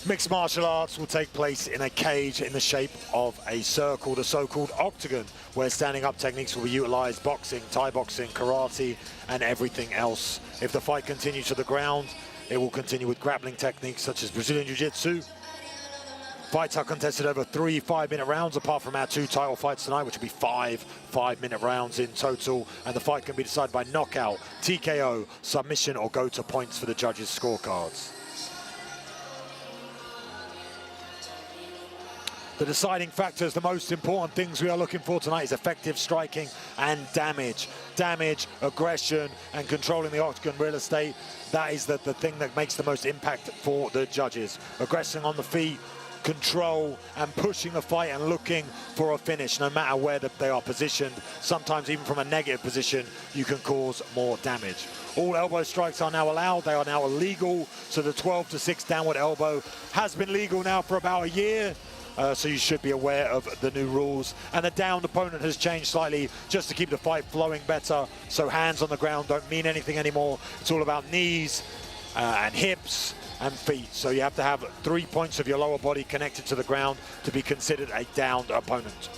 Mixed martial arts will take place in a cage in the shape of a circle, the so-called octagon, where standing up techniques will be utilized: boxing, Thai boxing, karate, and everything else. If the fight continues to the ground, it will continue with grappling techniques such as Brazilian Jiu-Jitsu. Fights are contested over 3 5-minute rounds, apart from our 2 title fights tonight, which will be 5 5-minute rounds in total. And the fight can be decided by knockout, TKO, submission, or go to points for the judges' scorecards. The deciding factors, the most important things we are looking for tonight is effective striking and damage. Damage, aggression, and controlling the octagon real estate. That is the thing that makes the most impact for the judges. Aggressing on the feet, control, and pushing the fight and looking for a finish, no matter where they are positioned. Sometimes even from a negative position, you can cause more damage. All elbow strikes are now allowed. They are now illegal. So the 12-6 downward elbow has been legal now for about a year. So you should be aware of the new rules. And the downed opponent has changed slightly just to keep the fight flowing better. So hands on the ground don't mean anything anymore. It's all about knees and hips and feet. So you have to have 3 points of your lower body connected to the ground to be considered a downed opponent.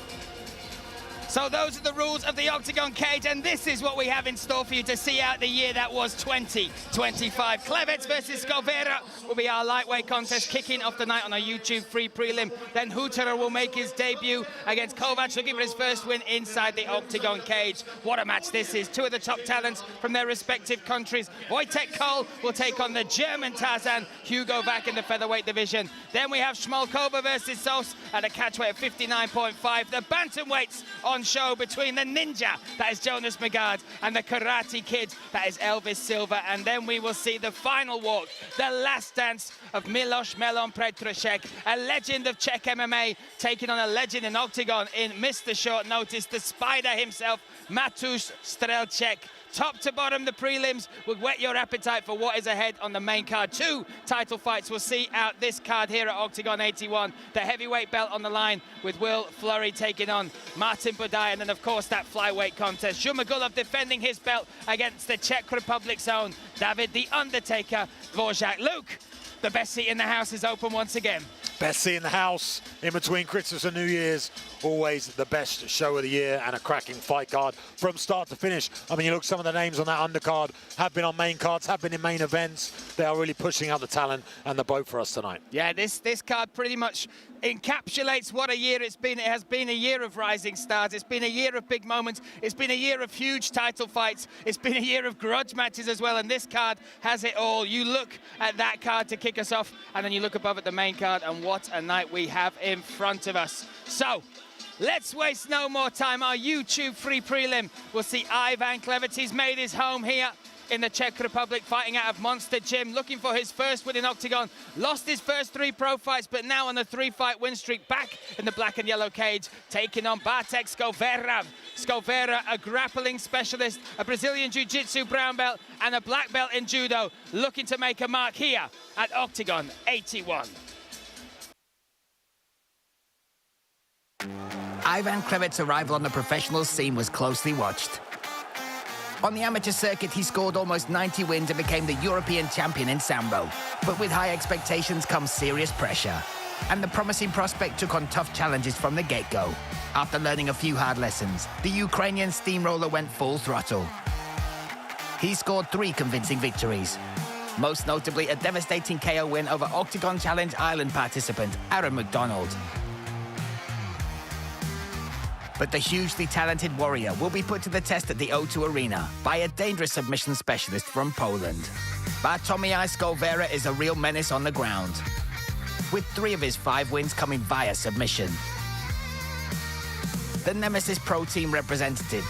So those are the rules of the Octagon cage, and this is what we have in store for you to see out the year that was 2025. Klevets versus Skowyra will be our lightweight contest, kicking off the night on a YouTube free prelim. Then Huterer will make his debut against Pukatch, looking for his first win inside the Octagon cage. What a match this is. Two of the top talents from their respective countries. Wojtek Kohl will take on the German Tarzan, Hugo Vack, in the featherweight division. Then we have Smolkova versus Sos at a catchweight of 59.5. The bantamweights on show between the ninja, that is Jonas Magard, and the karate kid, that is Elvis Silva. And then we will see the final walk, the last dance of Miloš Melon Petrošek, a legend of Czech MMA, taking on a legend in Octagon in Mr. Short Notice, the Spider himself, Mateusz Strelček. Top to bottom, the prelims will whet your appetite for what is ahead on the main card. Two title fights will see out this card here at Octagon 81. The heavyweight belt on the line with Will Fleury taking on Martin Buday, and then of course that flyweight contest. Zhumagulov defending his belt against the Czech Republic's own David the Undertaker Dvořák. Luke, the best seat in the house is open once again. Best seat in the house in between Christmas and New Year's. Always the best show of the year and a cracking fight card from start to finish. I mean, you look, some of the names on that undercard have been on main cards, have been in main events. They are really pushing out the talent and the boat for us tonight. Yeah, this card pretty much encapsulates what a year it's been. It has been a year of rising stars. It's been a year of big moments. It's been a year of huge title fights. It's been a year of grudge matches as well, and this card has it all. You look at that card to kick us off, and then you look above at the main card, and what a night we have in front of us. So, let's waste no more time. Our YouTube free prelim will see Ivan Klevets. He's made his home here in the Czech Republic, fighting out of Monster Gym, looking for his first win in Octagon. Lost his first 3 pro fights, but now on a 3-fight win streak, back in the black and yellow cage, taking on Bartek Skowyra. Skowyra, a grappling specialist, a Brazilian Jiu-Jitsu brown belt, and a black belt in judo, looking to make a mark here at Octagon 81. Ivan Klevets' arrival on the professional scene was closely watched. On the amateur circuit, he scored almost 90 wins and became the European champion in Sambo. But with high expectations comes serious pressure. And the promising prospect took on tough challenges from the get-go. After learning a few hard lessons, the Ukrainian steamroller went full throttle. He scored 3 convincing victories. Most notably, a devastating KO win over Octagon Challenge Island participant Aaron McDonald. But the hugely talented warrior will be put to the test at the O2 Arena by a dangerous submission specialist from Poland. Bartłomiej Skowyra is a real menace on the ground, with 3 of his 5 wins coming via submission. The Nemesis Pro Team representative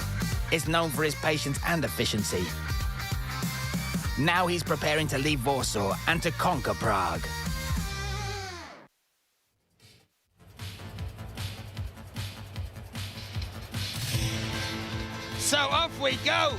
is known for his patience and efficiency. Now he's preparing to leave Warsaw and to conquer Prague. So off we go.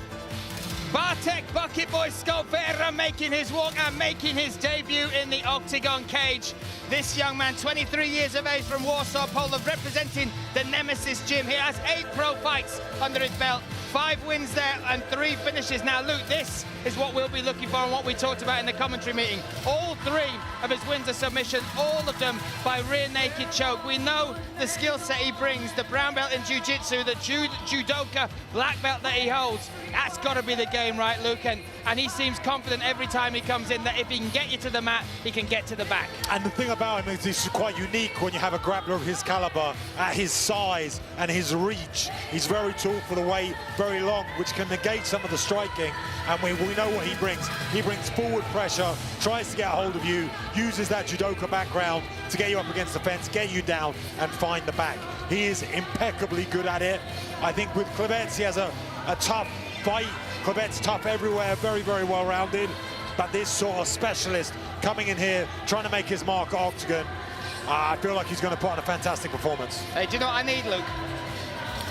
Bartek Bucket Boy Skowyra making his walk and making his debut in the Octagon cage. This young man, 23 years of age, from Warsaw, Poland, representing the Nemesis Gym. He has 8 pro fights under his belt, 5 wins there and 3 finishes. Now, Luke, this is what we'll be looking for and what we talked about in the commentary meeting. All 3 of his wins are submission, all of them by rear naked choke. We know the skill set he brings, the brown belt in jiu-jitsu, the judoka black belt that he holds. That's got to be the game, right, Luke? And he seems confident every time he comes in that if he can get you to the mat, he can get to the back. And the thing about him is this is quite unique when you have a grappler of his caliber at his size and his reach. He's very tall for the weight, very long, which can negate some of the striking. And we know what he brings. He brings forward pressure, tries to get a hold of you, uses that judoka background to get you up against the fence, get you down and find the back. He is impeccably good at it. I think with Klevets, he has a tough fight. Klevets tough everywhere, very, very well-rounded. But this sort of specialist coming in here, trying to make his mark at Octagon, I feel like he's going to put on a fantastic performance. Hey, do you know what I need, Luke?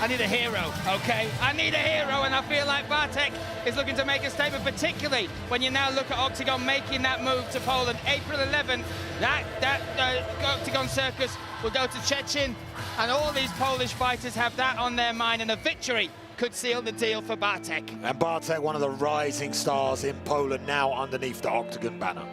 I need a hero, okay? I need a hero, and I feel like Bartek is looking to make a statement, particularly when you now look at Octagon making that move to Poland. April 11th, that Octagon circus will go to Szczecin, and all these Polish fighters have that on their mind, and a victory could seal the deal for Bartek. And Bartek, one of the rising stars in Poland, now underneath the Octagon banner.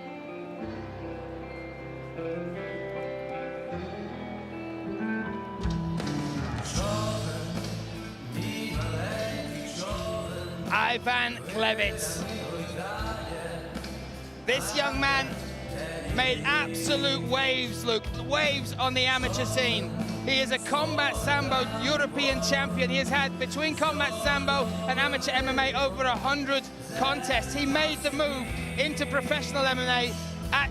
Ivan Klevets. This young man made absolute waves, Luke, waves on the amateur scene. He is a combat sambo European champion. He has had, between combat sambo and amateur MMA, over 100 contests. He made the move into professional MMA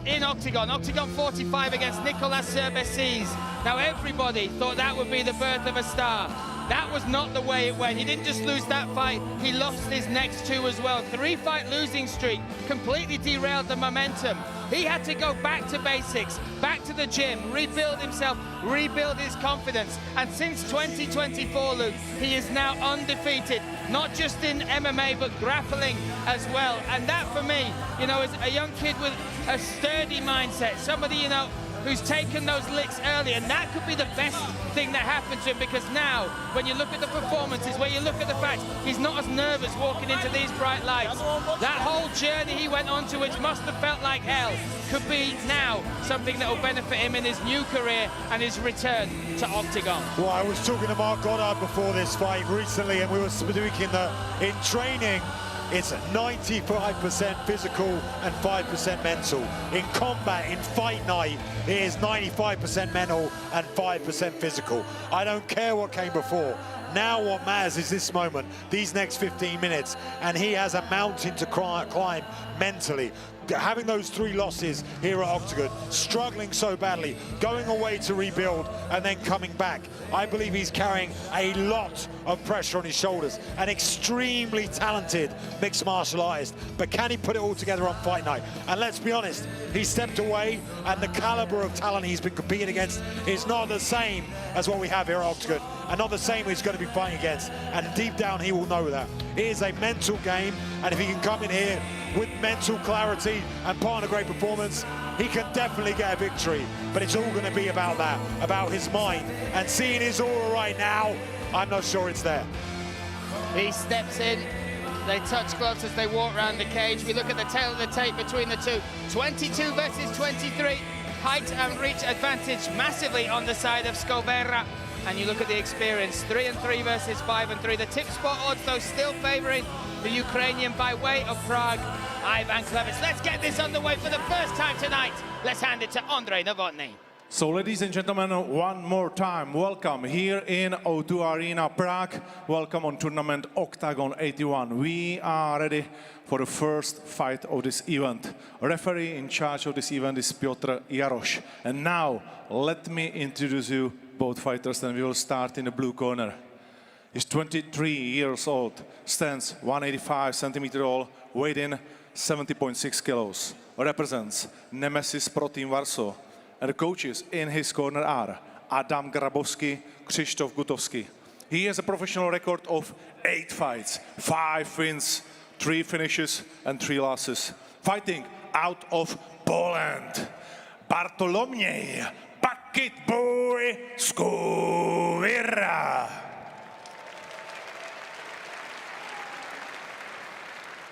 in Octagon. Octagon 45 against Nicolas Serbesis. Now everybody thought that would be the birth of a star. That was not the way it went. He didn't just lose that fight, he lost his next two as well. 3-fight losing streak completely derailed the momentum. He had to go back to basics, back to the gym, rebuild himself, rebuild his confidence. And since 2024, Luke, he is now undefeated, not just in MMA, but grappling as well. And that, for me, you know, is a young kid with a sturdy mindset, somebody, you know, who's taken those licks early, and that could be the best thing that happened to him, because now, when you look at the performances, when you look at the fact he's not as nervous walking into these bright lights, that whole journey he went on to, which must have felt like hell, could be now something that will benefit him in his new career and his return to Octagon. Well, I was talking to Mark Goddard before this fight recently, and we were speaking that in training, it's 95% physical and 5% mental. In combat, in fight night, it is 95% mental and 5% physical. I don't care what came before. Now what matters is this moment, these next 15 minutes, and he has a mountain to climb mentally. Having those 3 losses here at Octagon, struggling so badly, going away to rebuild and then coming back. I believe he's carrying a lot of pressure on his shoulders. An extremely talented mixed martial artist, but can he put it all together on fight night? And let's be honest, he stepped away, and the caliber of talent he's been competing against is not the same as what we have here at Octagon, and not the same he's going to be fighting against. And deep down, he will know that. It is a mental game, and if he can come in here with mental clarity and put on a great performance, he can definitely get a victory. But it's all going to be about that, about his mind. And seeing his aura right now, I'm not sure it's there. He steps in, they touch gloves as they walk around the cage. We look at the tail of the tape between the two. 22 versus 23, height and reach advantage massively on the side of Skowyra. And you look at the experience, 3-3 versus 5-3. The tip spot odds, though, still favoring the Ukrainian by way of Prague, Ivan Klevets. Let's get this underway for the first time tonight. Let's hand it to Andrei Novotny. So, ladies and gentlemen, one more time, welcome here in O2 Arena, Prague. Welcome on tournament Octagon 81. We are ready for the first fight of this event. Referee in charge of this event is Piotr Jarosz. And now, let me introduce you both fighters, and we will start in the blue corner. He's 23 years old, stands 185 centimeters tall, weighed in 70.6 kilos. Represents Nemesis Pro Team Warsaw. And the coaches in his corner are Adam Grabowski, Krzysztof Gutowski. He has a professional record of 8 fights, 5 wins, 3 finishes and 3 losses. Fighting out of Poland, Bartolomiej Bucket Boy Skowyra.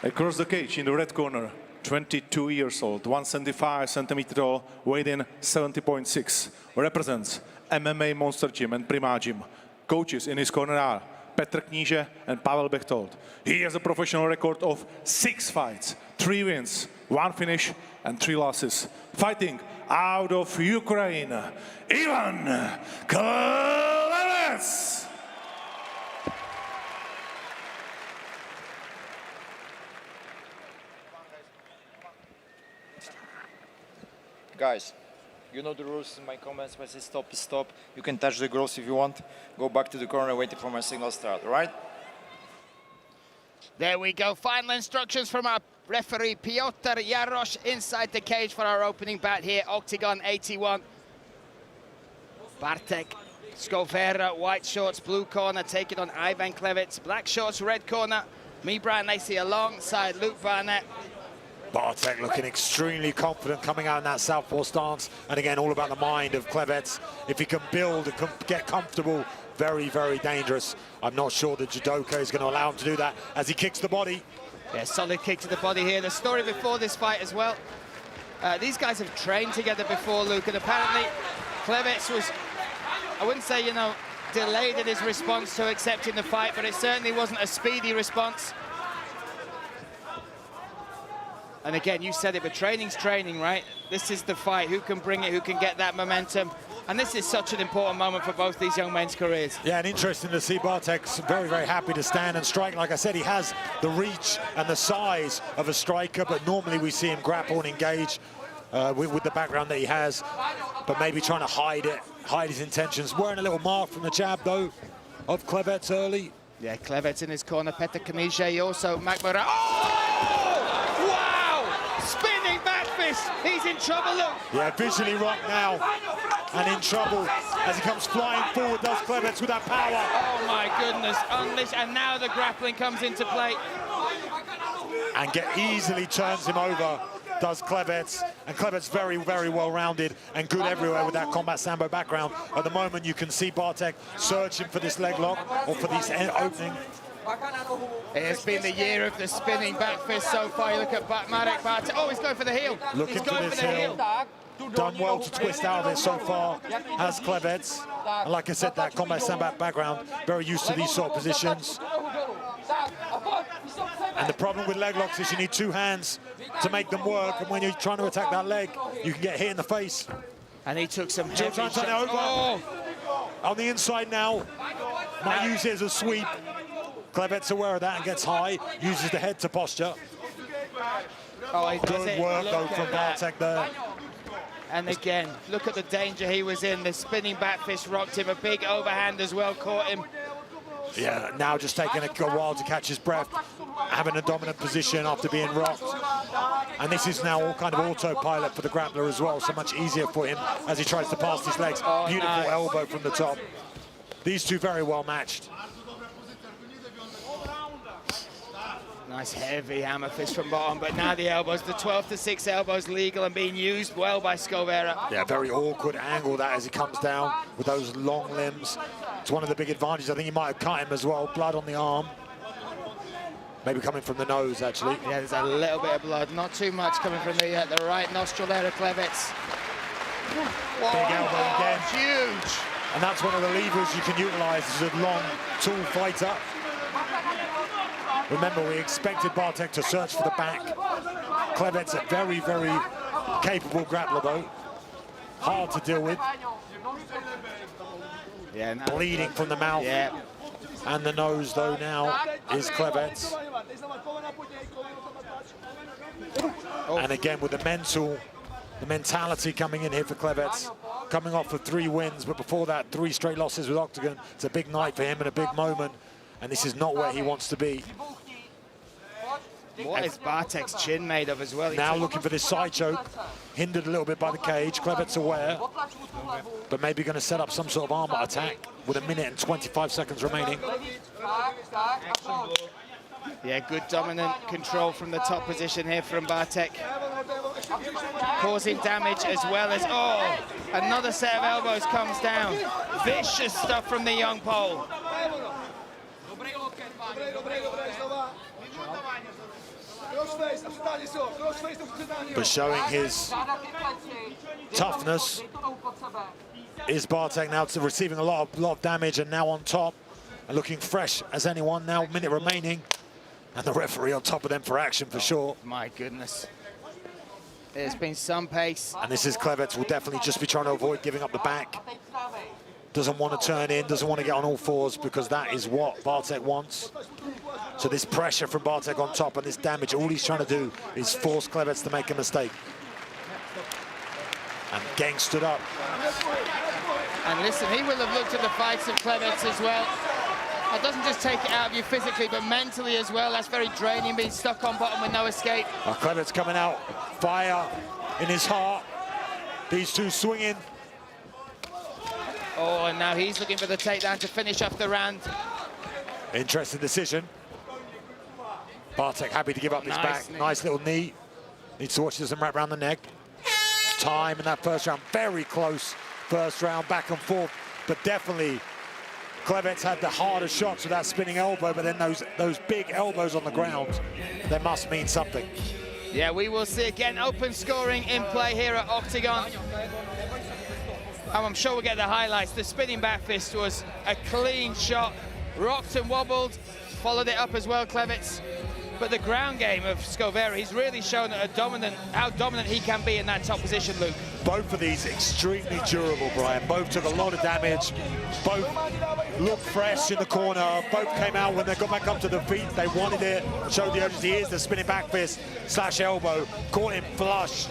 Across the cage in the red corner, 22 years old, 175 centimeters tall, weighed in 70.6. Represents MMA Monster Gym and Prima Gym. Coaches in his corner are Petr Kníže and Pavel Bechtold. He has a professional record of 6 fights, 3 wins, 1 finish and 3 losses. Fighting out of Ukraine, Ivan Klevets. Guys, you know the rules in my comments. When I say stop, is stop. You can touch the girls if you want. Go back to the corner waiting for my signal start, all right? There we go, final instructions from our referee Piotr Jarosz inside the cage for our opening bout here, Octagon 81. Bartek Skowyra, white shorts, blue corner, taking on Ivan Klevets. Black shorts, red corner, me, Brian Lacey, alongside Luke Barnett. Bartek looking extremely confident coming out in that southpaw stance. And again, all about the mind of Klevets. If he can build and get comfortable, very, very dangerous. I'm not sure the judoka is going to allow him to do that as he kicks the body. Yeah, solid kick to the body here. The story before this fight as well. These guys have trained together before, Luke, and apparently Klevets was, I wouldn't say, you know, delayed in his response to accepting the fight, but it certainly wasn't a speedy response. And again, you said it, but training's training, right? This is the fight. Who can bring it? Who can get that momentum? And this is such an important moment for both these young men's careers. Yeah, and interesting to see Bartek's very, very happy to stand and strike. Like I said, he has the reach and the size of a striker, but normally we see him grapple and engage with the background that he has, but maybe trying to hide it, hide his intentions. Wearing a little mark from the jab, though, of Klevets early. Yeah, Klevets in his corner. Petr Kanije also. Makmara. Oh! Wow! Spinning back fist. He's in trouble, look. Yeah, visually rocked now and in trouble as he comes flying forward, does Klevets with that power. Oh, my goodness. Unleashed. And now the grappling comes into play. And easily turns him over, does Klevets. And Klevets very, very well-rounded and good everywhere with that combat sambo background. At the moment, you can see Bartek searching for this leg lock or for this opening. It has been the year of the spinning back fist so far. You look at Marek Bartek. Oh, he's going for the heel. Looking he's going for this the heel. Done well to twist out of it so far, has Klevets. And like I said, that combat sambo background, very used to these sort of positions. And the problem with leg locks is you need two hands to make them work, and when you're trying to attack that leg, you can get hit in the face. And he took some heavy shots. Oh. On the inside now, might use it as a sweep. Klevets aware of that and gets high, uses the head to posture. Oh, good work though from Bartek there. And again, look at the danger he was in. The spinning back fist rocked him. A big overhand as well caught him. Yeah, now just taking a while to catch his breath, having a dominant position after being rocked. And this is now all kind of autopilot for the grappler as well, so much easier for him as he tries to pass his legs. Oh, beautiful nice. elbow from the top. These two very well matched. Nice heavy hammer fist from bottom, but now the elbows, the 12-6 elbows legal and being used well by Skowyra. Yeah, very awkward angle that as he comes down with those long limbs. It's one of the big advantages. I think he might have cut him as well, blood on the arm. Maybe coming from the nose, actually. Yeah, there's a little bit of blood, not too much coming from the right nostril there of Klevets. Big elbow again. Huge. And that's one of the levers you can utilize as a long, tall fighter. Remember, we expected Bartek to search for the back. Klevets, a very, very capable grappler, though. Hard to deal with. Yeah, bleeding from the mouth. Yeah. And the nose, though, now is Klevets. And again, with the mentality coming in here for Klevets. Coming off of 3 wins, but before that, 3 straight losses with Octagon. It's a big night for him and a big moment. And this is not where he wants to be. What is Bartek's chin made of as well? Now looking for this side choke, hindered a little bit by the cage. Klevets aware, but maybe going to set up some sort of armor attack with 1 minute and 25 seconds remaining. Yeah, good dominant control from the top position here from Bartek. Causing damage as well as, oh, another set of elbows comes down. Vicious stuff from the young Pole. But showing his toughness is Bartek now receiving a lot of damage and now on top and looking fresh as anyone. Now, minute remaining, and the referee on top of them for action for sure. My goodness. There's been some pace. And this is Klevets, will definitely just be trying to avoid giving up the back. Doesn't want to turn in, doesn't want to get on all fours because that is what Bartek wants. So this pressure from Bartek on top and this damage, all he's trying to do is force Klevets to make a mistake. And Gang stood up. And listen, he will have looked at the fights of Klevets as well. It doesn't just take it out of you physically, but mentally as well. That's very draining, being stuck on bottom with no escape. Klevets coming out, fire in his heart. These two swinging. Oh, and now he's looking for the takedown to finish off the round. Interesting decision. Bartek happy to give up his back. Knee. Nice little knee. Needs to watch this and wrap around the neck. Time in that first round. Very close first round, back and forth. But definitely, Klevets had the harder shots with that spinning elbow, but then those big elbows on the ground, they must mean something. Yeah, we will see again open scoring in play here at Octagon. I'm sure we'll get the highlights. The spinning back fist was a clean shot. Rocked and wobbled, followed it up as well, Klevets. But the ground game of Skowyra, he's really shown how dominant he can be in that top position, Luke. Both of these extremely durable, Brian. Both took a lot of damage. Both looked fresh in the corner. Both came out when they got back up to the feet. They wanted it, showed the urgency. Here's the spinning back fist / elbow, caught him flush.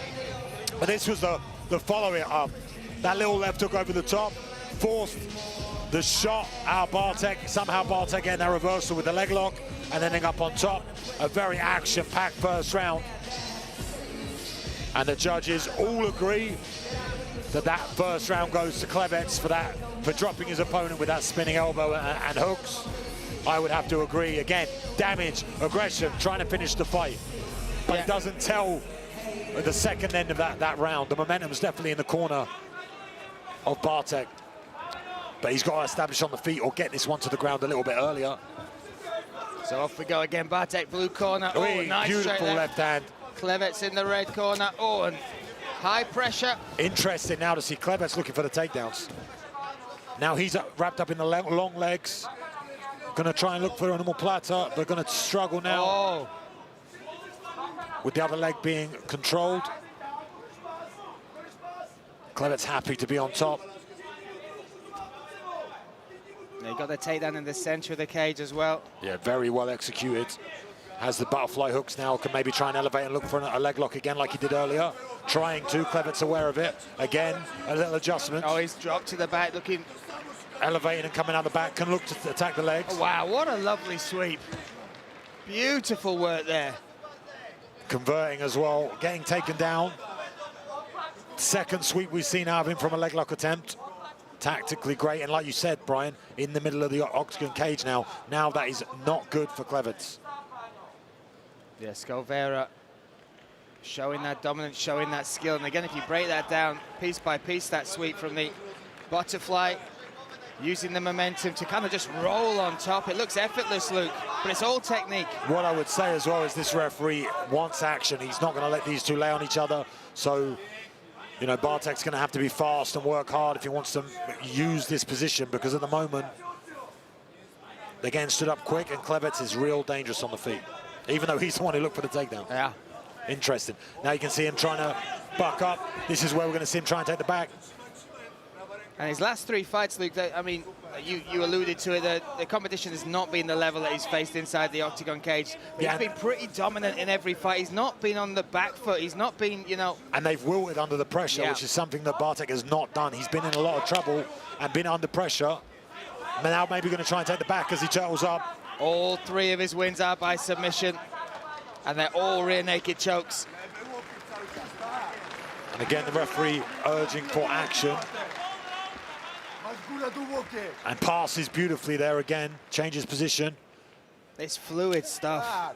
But this was the follow-it up. That little left hook over the top, forced the shot out of Bartek. Somehow Bartek getting that reversal with the leg lock and ending up on top. A very action-packed first round. And the judges all agree that that first round goes to Klevets for dropping his opponent with that spinning elbow and hooks. I would have to agree. Again, damage, aggression, trying to finish the fight. But it doesn't tell the second end of that round. The momentum's definitely in the corner of Bartek. But he's got to establish on the feet or get this one to the ground a little bit earlier. So off we go again, Bartek, blue corner. Oh, nice beautiful left hand. Klevets in the red corner. Oh, and high pressure. Interesting now to see Klevets looking for the takedowns. Now he's wrapped up in the long legs. Going to try and look for an animal platter, but going to struggle now. Oh. With the other leg being controlled. Klevets happy to be on top. They got the takedown in the center of the cage as well. Yeah, very well executed. Has the butterfly hooks now, can maybe try and elevate and look for a leg lock again like he did earlier. Trying to, Klevets aware of it. Again, a little adjustment. Oh, he's dropped to the back, looking... Elevating and coming out the back, can look to attack the legs. Oh, wow, what a lovely sweep. Beautiful work there. Converting as well, getting taken down. Second sweep we've seen out of him from a leg lock attempt. Tactically great, and like you said, Brian, in the middle of the octagon cage now. Now that is not good for Klevets. Yeah, Skowyra showing that dominance, showing that skill. And again, if you break that down piece by piece, that sweep from the butterfly, using the momentum to kind of just roll on top. It looks effortless, Luke, but it's all technique. What I would say as well is this referee wants action. He's not going to let these two lay on each other. So, you know, Bartek's going to have to be fast and work hard if he wants to use this position, because at the moment, they again stood up quick, and Klevets is real dangerous on the feet, even though he's the one who looked for the takedown. Yeah. Interesting. Now you can see him trying to buck up. This is where we're going to see him try and take the back. And his last three fights, Luke, I mean, you alluded to it, the competition has not been the level that he's faced inside the octagon cage. But he's been pretty dominant in every fight. He's not been on the back foot. He's not been, you know... And they've wilted under the pressure, which is something that Bartek has not done. He's been in a lot of trouble and been under pressure. Now maybe going to try and take the back as he turtles up. All three of his wins are by submission, and they're all rear naked chokes. And again, the referee urging for action. And passes beautifully there again, changes position. It's fluid stuff.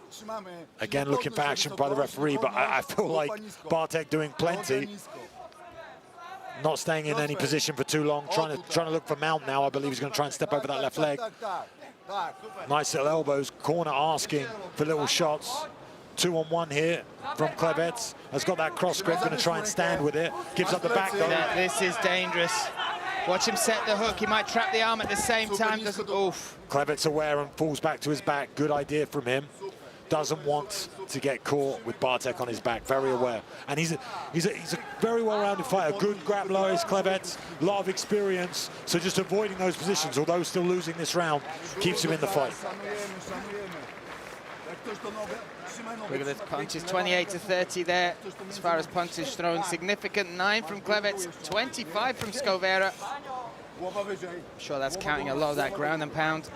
Again, looking for action by the referee, but I feel like Bartek doing plenty. Not staying in any position for too long, trying to look for mount now. I believe he's going to try and step over that left leg. Nice little elbows, corner asking for little shots. 2-on-1 here from Klevets. Has got that cross grip, going to try and stand with it. Gives up the back though. Yeah, this is dangerous. Watch him set the hook. He might trap the arm at the same time. Oof. Klevets aware and falls back to his back. Good idea from him. Doesn't want to get caught with Bartek on his back. Very aware. And he's a very well-rounded fighter. Good grappler is Klevets. A lot of experience. So just avoiding those positions, although still losing this round, keeps him in the fight. Look at the punches, 28-30 there. As far as punches thrown, significant 9 from Klevets, 25 from Skowyra. I'm sure that's counting a lot of that ground and pound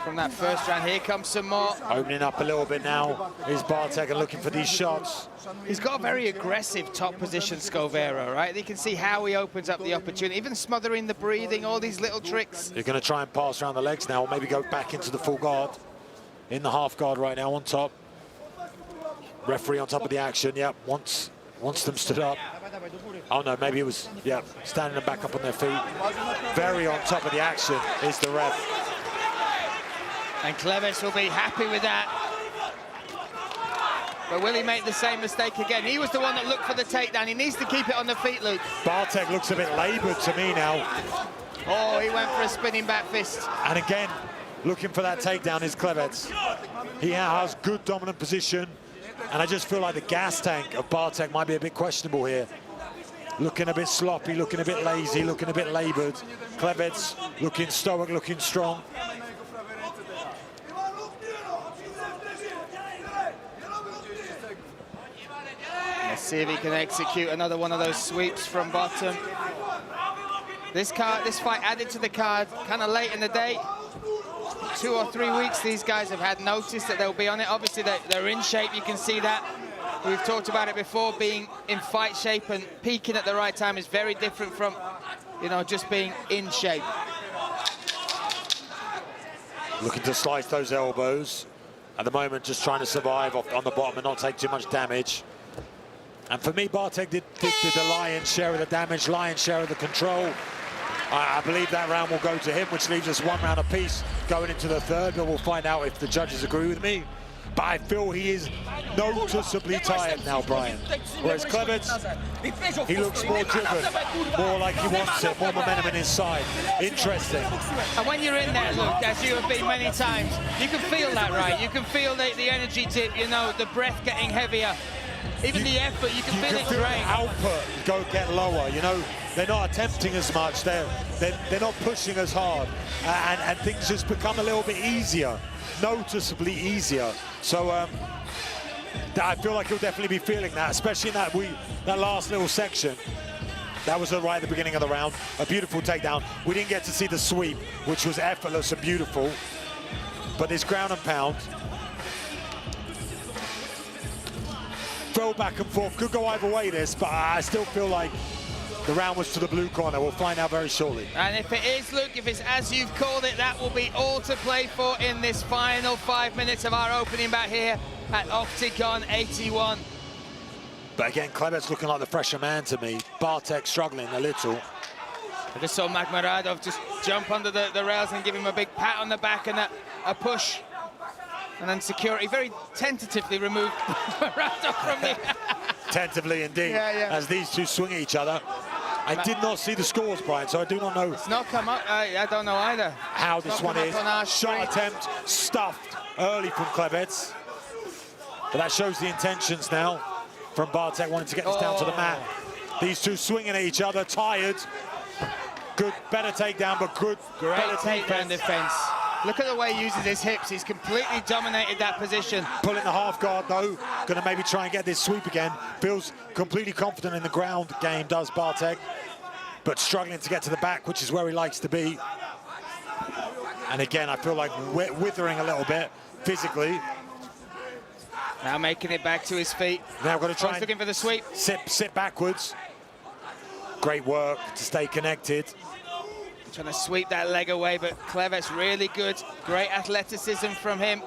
from that first round. Here comes some more. Opening up a little bit now is Bartek and looking for these shots. He's got a very aggressive top position, Skowyra, right? You can see how he opens up the opportunity, even smothering the breathing, all these little tricks. You're going to try and pass around the legs now, or maybe go back into the full guard. In the half guard right now on top. Referee on top of the action, yep, wants them stood up. Oh no, maybe it was, yeah, standing them back up on their feet. Very on top of the action is the ref. And Klevets will be happy with that. But will he make the same mistake again? He was the one that looked for the takedown. He needs to keep it on the feet, Luke. Bartek looks a bit laboured to me now. Oh, he went for a spinning back fist. And again, looking for that takedown is Klevets. He has good dominant position, and I just feel like the gas tank of Bartek might be a bit questionable here. Looking a bit sloppy, looking a bit lazy, looking a bit laboured. Klevets looking stoic, looking strong. Let's see if he can execute another one of those sweeps from bottom. This fight added to the card kind of late in the day. 2 or 3 weeks these guys have had notice that they'll be on it. Obviously they're in shape, you can see that. We've talked about it before, being in fight shape and peaking at the right time is very different from, you know, just being in shape. Looking to slice those elbows. At the moment, just trying to survive on the bottom and not take too much damage. And for me, Bartek did the lion's share of the damage, lion's share of the control. I believe that round will go to him, which leaves us 1 round apiece going into the third, but we'll find out if the judges agree with me. But I feel he is noticeably tired now, Brian. Whereas Klevets, he looks more driven, more like he wants it, more momentum in his side. Interesting. And when you're in there, Luke, as you have been many times, you can feel that, right? You can feel the energy dip, you know, the breath getting heavier. Even the effort, you can feel it drain. Output get lower, you know. They're not attempting as much, they're not pushing as hard, and things just become a little bit easier, noticeably easier. So I feel like he'll definitely be feeling that, especially in that last little section. That was right at the beginning of the round, a beautiful takedown. We didn't get to see the sweep, which was effortless and beautiful, but this ground and pound fell back and forth, could go either way this, but I still feel like the round was to the blue corner. We'll find out very shortly. And if it is, Luke, if it's as you've called it, that will be all to play for in this final 5 minutes of our opening back here at OKTAGON 81. But again, Klevets looking like the fresher man to me. Bartek struggling a little. I just saw Magmaradov just jump under the rails and give him a big pat on the back and a push. And then security very tentatively removed Magmaradov from the... Tentatively indeed, as these two swing at each other. I did not see the scores, Brian, so I do not know. It's not come up, I don't know either. How this one is. Shot attempt stuffed early from Klevets. But that shows the intentions now from Bartek wanting to get this down to the mat. These two swinging at each other, tired. Good, better takedown, but good, great better takedown defense. Look at the way he uses his hips. He's completely dominated that position. Pulling the half guard though, going to maybe try and get this sweep again. Feels completely confident in the ground game, does Bartek, but struggling to get to the back, which is where he likes to be. And again, I feel like withering a little bit physically. Now making it back to his feet. Now going to try looking for the sweep. Sit backwards. Great work to stay connected. Trying to sweep that leg away, but Klevets really good. Great athleticism from him.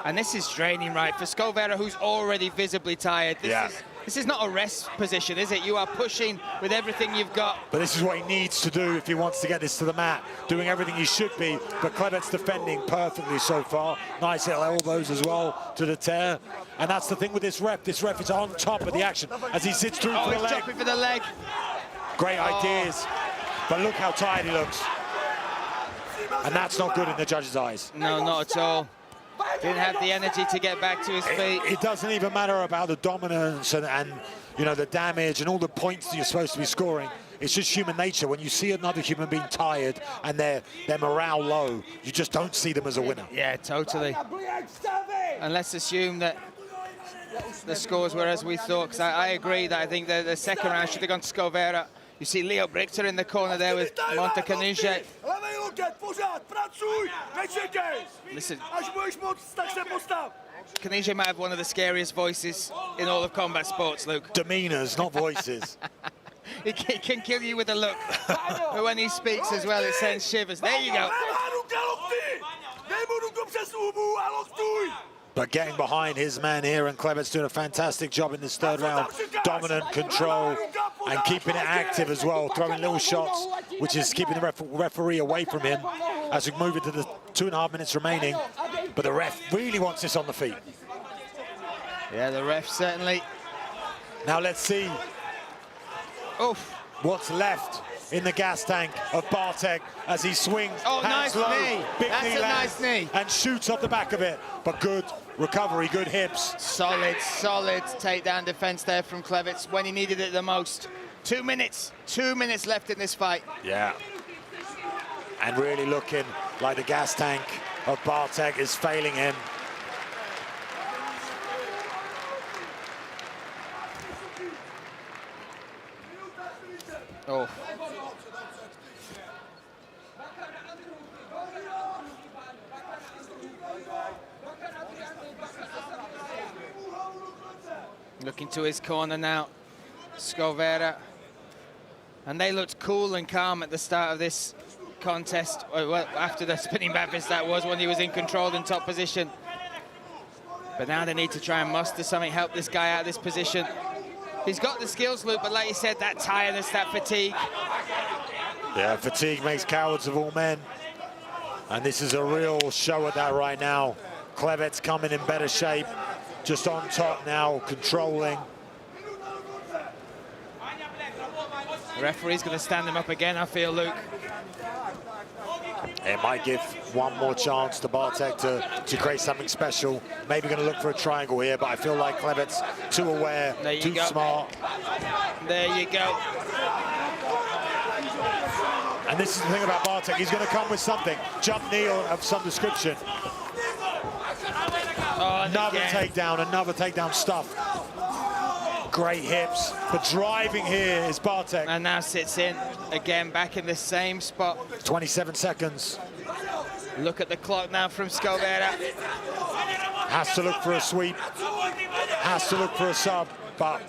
And this is draining, right, for Skowyra, who's already visibly tired. This is not a rest position, is it? You are pushing with everything you've got. But this is what he needs to do if he wants to get this to the mat. Doing everything he should be, but Klevets defending perfectly so far. Nice little elbows as well to the tear. And that's the thing with this ref. This ref is on top of the action as he sits through for the leg. Dropping for the leg. Great ideas, but look how tired he looks. And that's not good in the judge's eyes. No, not at all. Didn't have the energy to get back to his feet. It doesn't even matter about the dominance and you know, the damage and all the points that you're supposed to be scoring. It's just human nature. When you see another human being tired and their morale low, you just don't see them as a winner. Yeah, totally. And let's assume that the scores were as we thought, because I agree that I think the second round should have gone to Skowyra. You see Leo Brichter in the corner there with Kincl. Listen, Kincl might have one of the scariest voices in all of combat sports, Luke. Demeanors, not voices. He can kill you with a look. But when he speaks as well, it sends shivers. There you go. But getting behind his man here, and Klevets doing a fantastic job in this third round. Dominant control and keeping it active as well, throwing little shots, which is keeping the referee away from him as we move into the 2.5 minutes remaining. But the ref really wants this on the feet. Yeah, the ref certainly. Now let's see what's left in the gas tank of Bartek as he swings hands nice low, knee. big That's knee a lands, nice knee. and shoots off the back of it. But good recovery, good hips. Solid takedown defense there from Klevets when he needed it the most. 2 minutes left in this fight. Yeah. And really looking like the gas tank of Bartek is failing him. Oh. Looking to his corner now, Skowyra. And they looked cool and calm at the start of this contest. Well, after the spinning back fist, that was when he was in control and top position. But now they need to try and muster something, help this guy out of this position. He's got the skills, Luke, but like you said, that tiredness, that fatigue. Yeah, fatigue makes cowards of all men. And this is a real show of that right now. Klevets coming in better shape, just on top now, controlling. The referee's going to stand him up again, I feel, Luke. It might give one more chance to Bartek to create something special. Maybe going to look for a triangle here, but I feel like Klevets too aware, too smart. There you go. And this is the thing about Bartek, he's going to come with something. Jump knee of some description. Another takedown stuff. Great hips, but driving here is Bartek. And now sits in, again, back in the same spot. 27 seconds. Look at the clock now from Skowyra. Has to look for a sweep, has to look for a sub, but...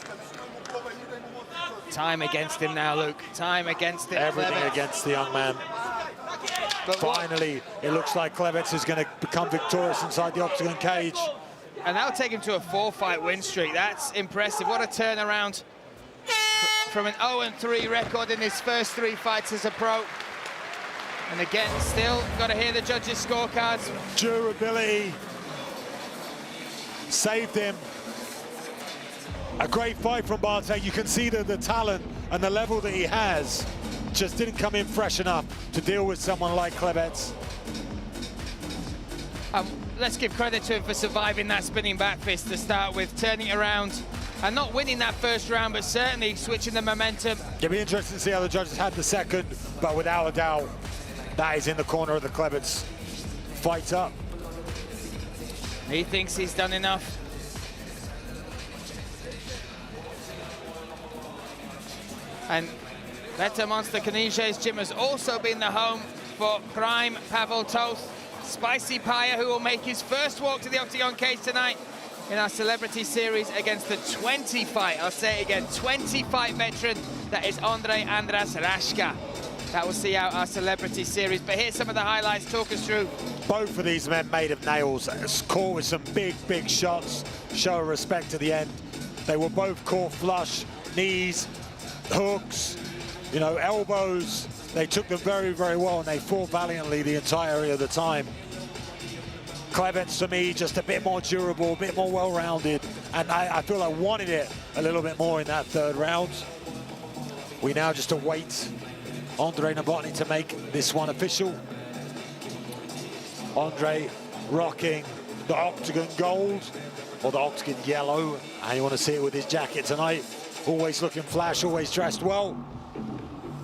Time against him now, Luke. Time against him. Everything Klevets. against the young man. But finally, it looks like Klevets is going to become victorious inside the octagon cage. And that'll take him to a 4-fight win streak. That's impressive. What a turnaround from an 0-3 record in his first 3 fights as a pro. And again, still got to hear the judges' scorecards. Durability saved him. A great fight from Bartek. You can see the talent and the level that he has. Just didn't come in fresh enough to deal with someone like Klevets. Let's give credit to him for surviving that spinning back fist to start with, turning it around and not winning that first round, but certainly switching the momentum. It'll be interesting to see how the judges had the second, but without a doubt, that is in the corner of the Klevets. Fight up. He thinks he's done enough. And Better Monster Kanij's gym has also been the home for Prime Pavel Toth. Spicy Paya, who will make his first walk to the octagon cage tonight in our celebrity series against the 20-fight, I'll say it again, 20-fight veteran that is Ondrej Andras Rashka. That will see out our celebrity series. But here's some of the highlights. Talk us through. Both of these men made of nails, caught with some big shots, show respect to the end. They were both caught flush, knees, hooks, you know, elbows. They took them very well, and they fought valiantly the entirety of the time. Klevets, to me, just a bit more durable, a bit more well-rounded, and I feel I wanted it a little bit more in that third round. We now just await Ondrej Novotny to make this one official. Ondrej rocking the octagon gold, or the octagon yellow, and you want to see it with his jacket tonight. Always looking flash, always dressed well.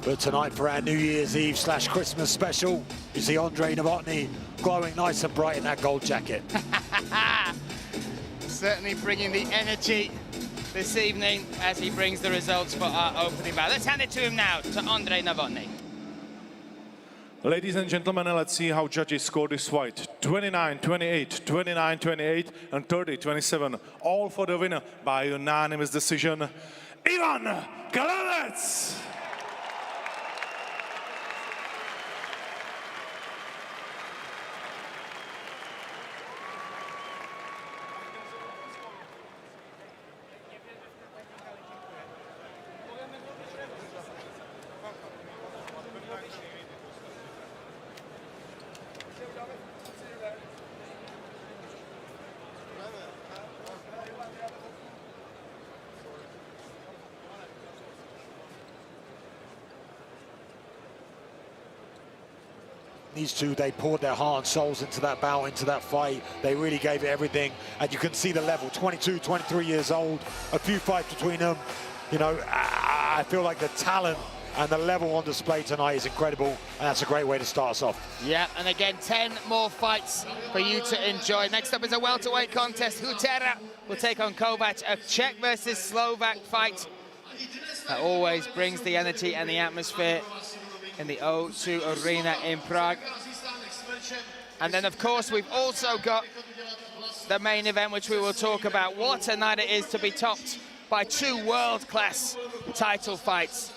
But tonight for our New Year's Eve / Christmas special, you see Ondrej Novotny glowing nice and bright in that gold jacket. Certainly bringing the energy this evening as he brings the results for our opening bout. Let's hand it to him now, to Ondrej Novotny. Ladies and gentlemen, let's see how judges score this fight. 29-28, 29-28, and 30-27. All for the winner by unanimous decision, Ivan Klevets! these two, they poured their heart and souls into that bout, into that fight. They really gave it everything, and you can see the level. 22, 23 years old, a few fights between them. You know, I feel like the talent and the level on display tonight is incredible, and that's a great way to start us off. Yeah, and again, 10 more fights for you to enjoy. Next up is a welterweight contest. Hutera will take on Kovac, a Czech versus Slovak fight. That always brings the energy and the atmosphere in the O2 Arena in Prague. And then, of course, we've also got the main event, which we will talk about. What a night it is to be topped by two world-class title fights.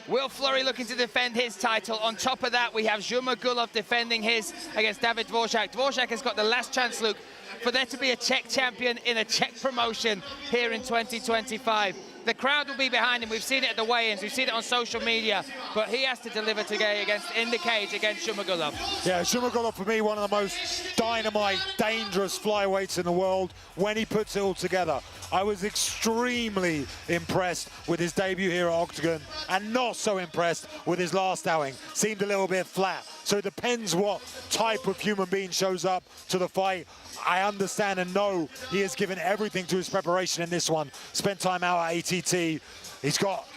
Will Fleury looking to defend his title. On top of that, we have Zhumagulov defending his against David Dvořák. Dvořák has got the last chance, Luke, for there to be a Czech champion in a Czech promotion here in 2025. The crowd will be behind him. We've seen it at the weigh-ins. We've seen it on social media. But he has to deliver today in the cage against Zhumagulov. Yeah, Zhumagulov, for me, one of the most dynamite, dangerous flyweights in the world when he puts it all together. I was extremely impressed with his debut here at Octagon and not so impressed with his last outing. Seemed a little bit flat. So it depends what type of human being shows up to the fight. I understand and know he has given everything to his preparation in this one. Spent time out at ATT. He's got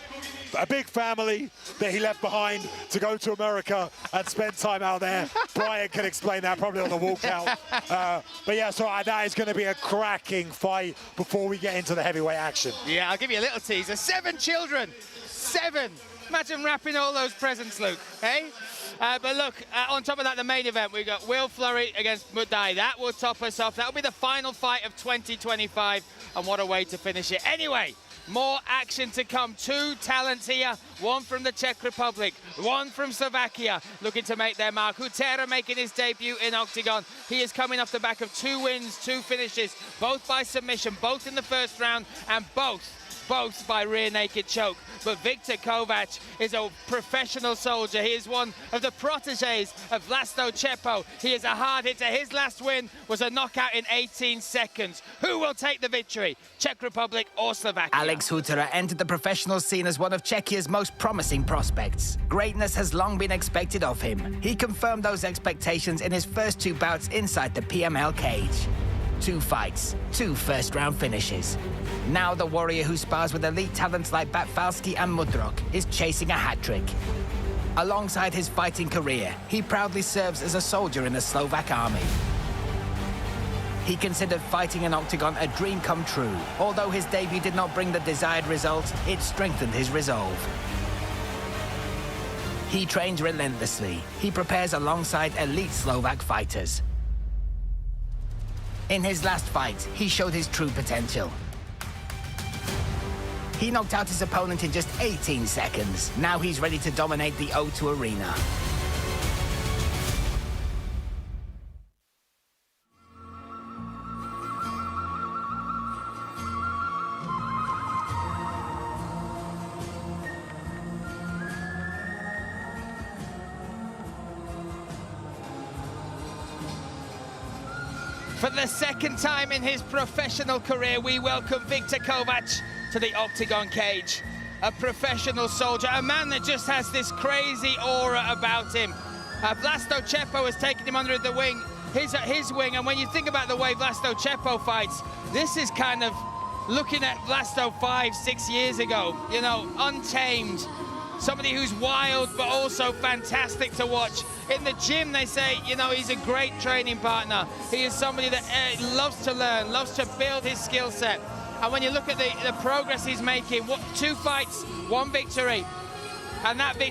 a big family that he left behind to go to America and spend time out there. Brian can explain that probably on the walkout. But yeah, so that is going to be a cracking fight before we get into the heavyweight action. Yeah, I'll give you a little teaser. 7 children, 7. Imagine wrapping all those presents, Luke, hey? But look, on top of that, the main event, we've got Will Fleury against Buday. That will top us off. That will be the final fight of 2025, and what a way to finish it. Anyway, more action to come. 2 talents here, one from the Czech Republic, one from Slovakia, looking to make their mark. Hutera making his debut in Octagon. He is coming off the back of 2 wins, 2 finishes, both by submission, both in the first round, and both by rear naked choke. But Viktor Kovac is a professional soldier. He is one of the proteges of Vlasto Chepo. He is a hard hitter. His last win was a knockout in 18 seconds. Who will take the victory? Czech Republic or Slovakia? Alex Hutera entered the professional scene as one of Czechia's most promising prospects. Greatness has long been expected of him. He confirmed those expectations in his first 2 bouts inside the PML cage. 2 fights, 2 first-round finishes. Now the warrior who spars with elite talents like Batfalski and Mudrok is chasing a hat-trick. Alongside his fighting career, he proudly serves as a soldier in the Slovak army. He considered fighting in Octagon a dream come true. Although his debut did not bring the desired results, it strengthened his resolve. He trains relentlessly. He prepares alongside elite Slovak fighters. In his last fight, he showed his true potential. He knocked out his opponent in just 18 seconds. Now he's ready to dominate the O2 Arena. For the second time in his professional career, we welcome Viktor Kovac to the Octagon cage. A professional soldier, a man that just has this crazy aura about him. Vlasto Chepo has taken him under the wing, his wing, and when you think about the way Vlasto Chepo fights, this is kind of looking at Vlasto 5-6 years ago, you know, untamed. Somebody who's wild, but also fantastic to watch. In the gym, they say, you know, he's a great training partner. He is somebody that loves to learn, loves to build his skill set. And when you look at the progress he's making, 2 fights, 1 victory. And that victory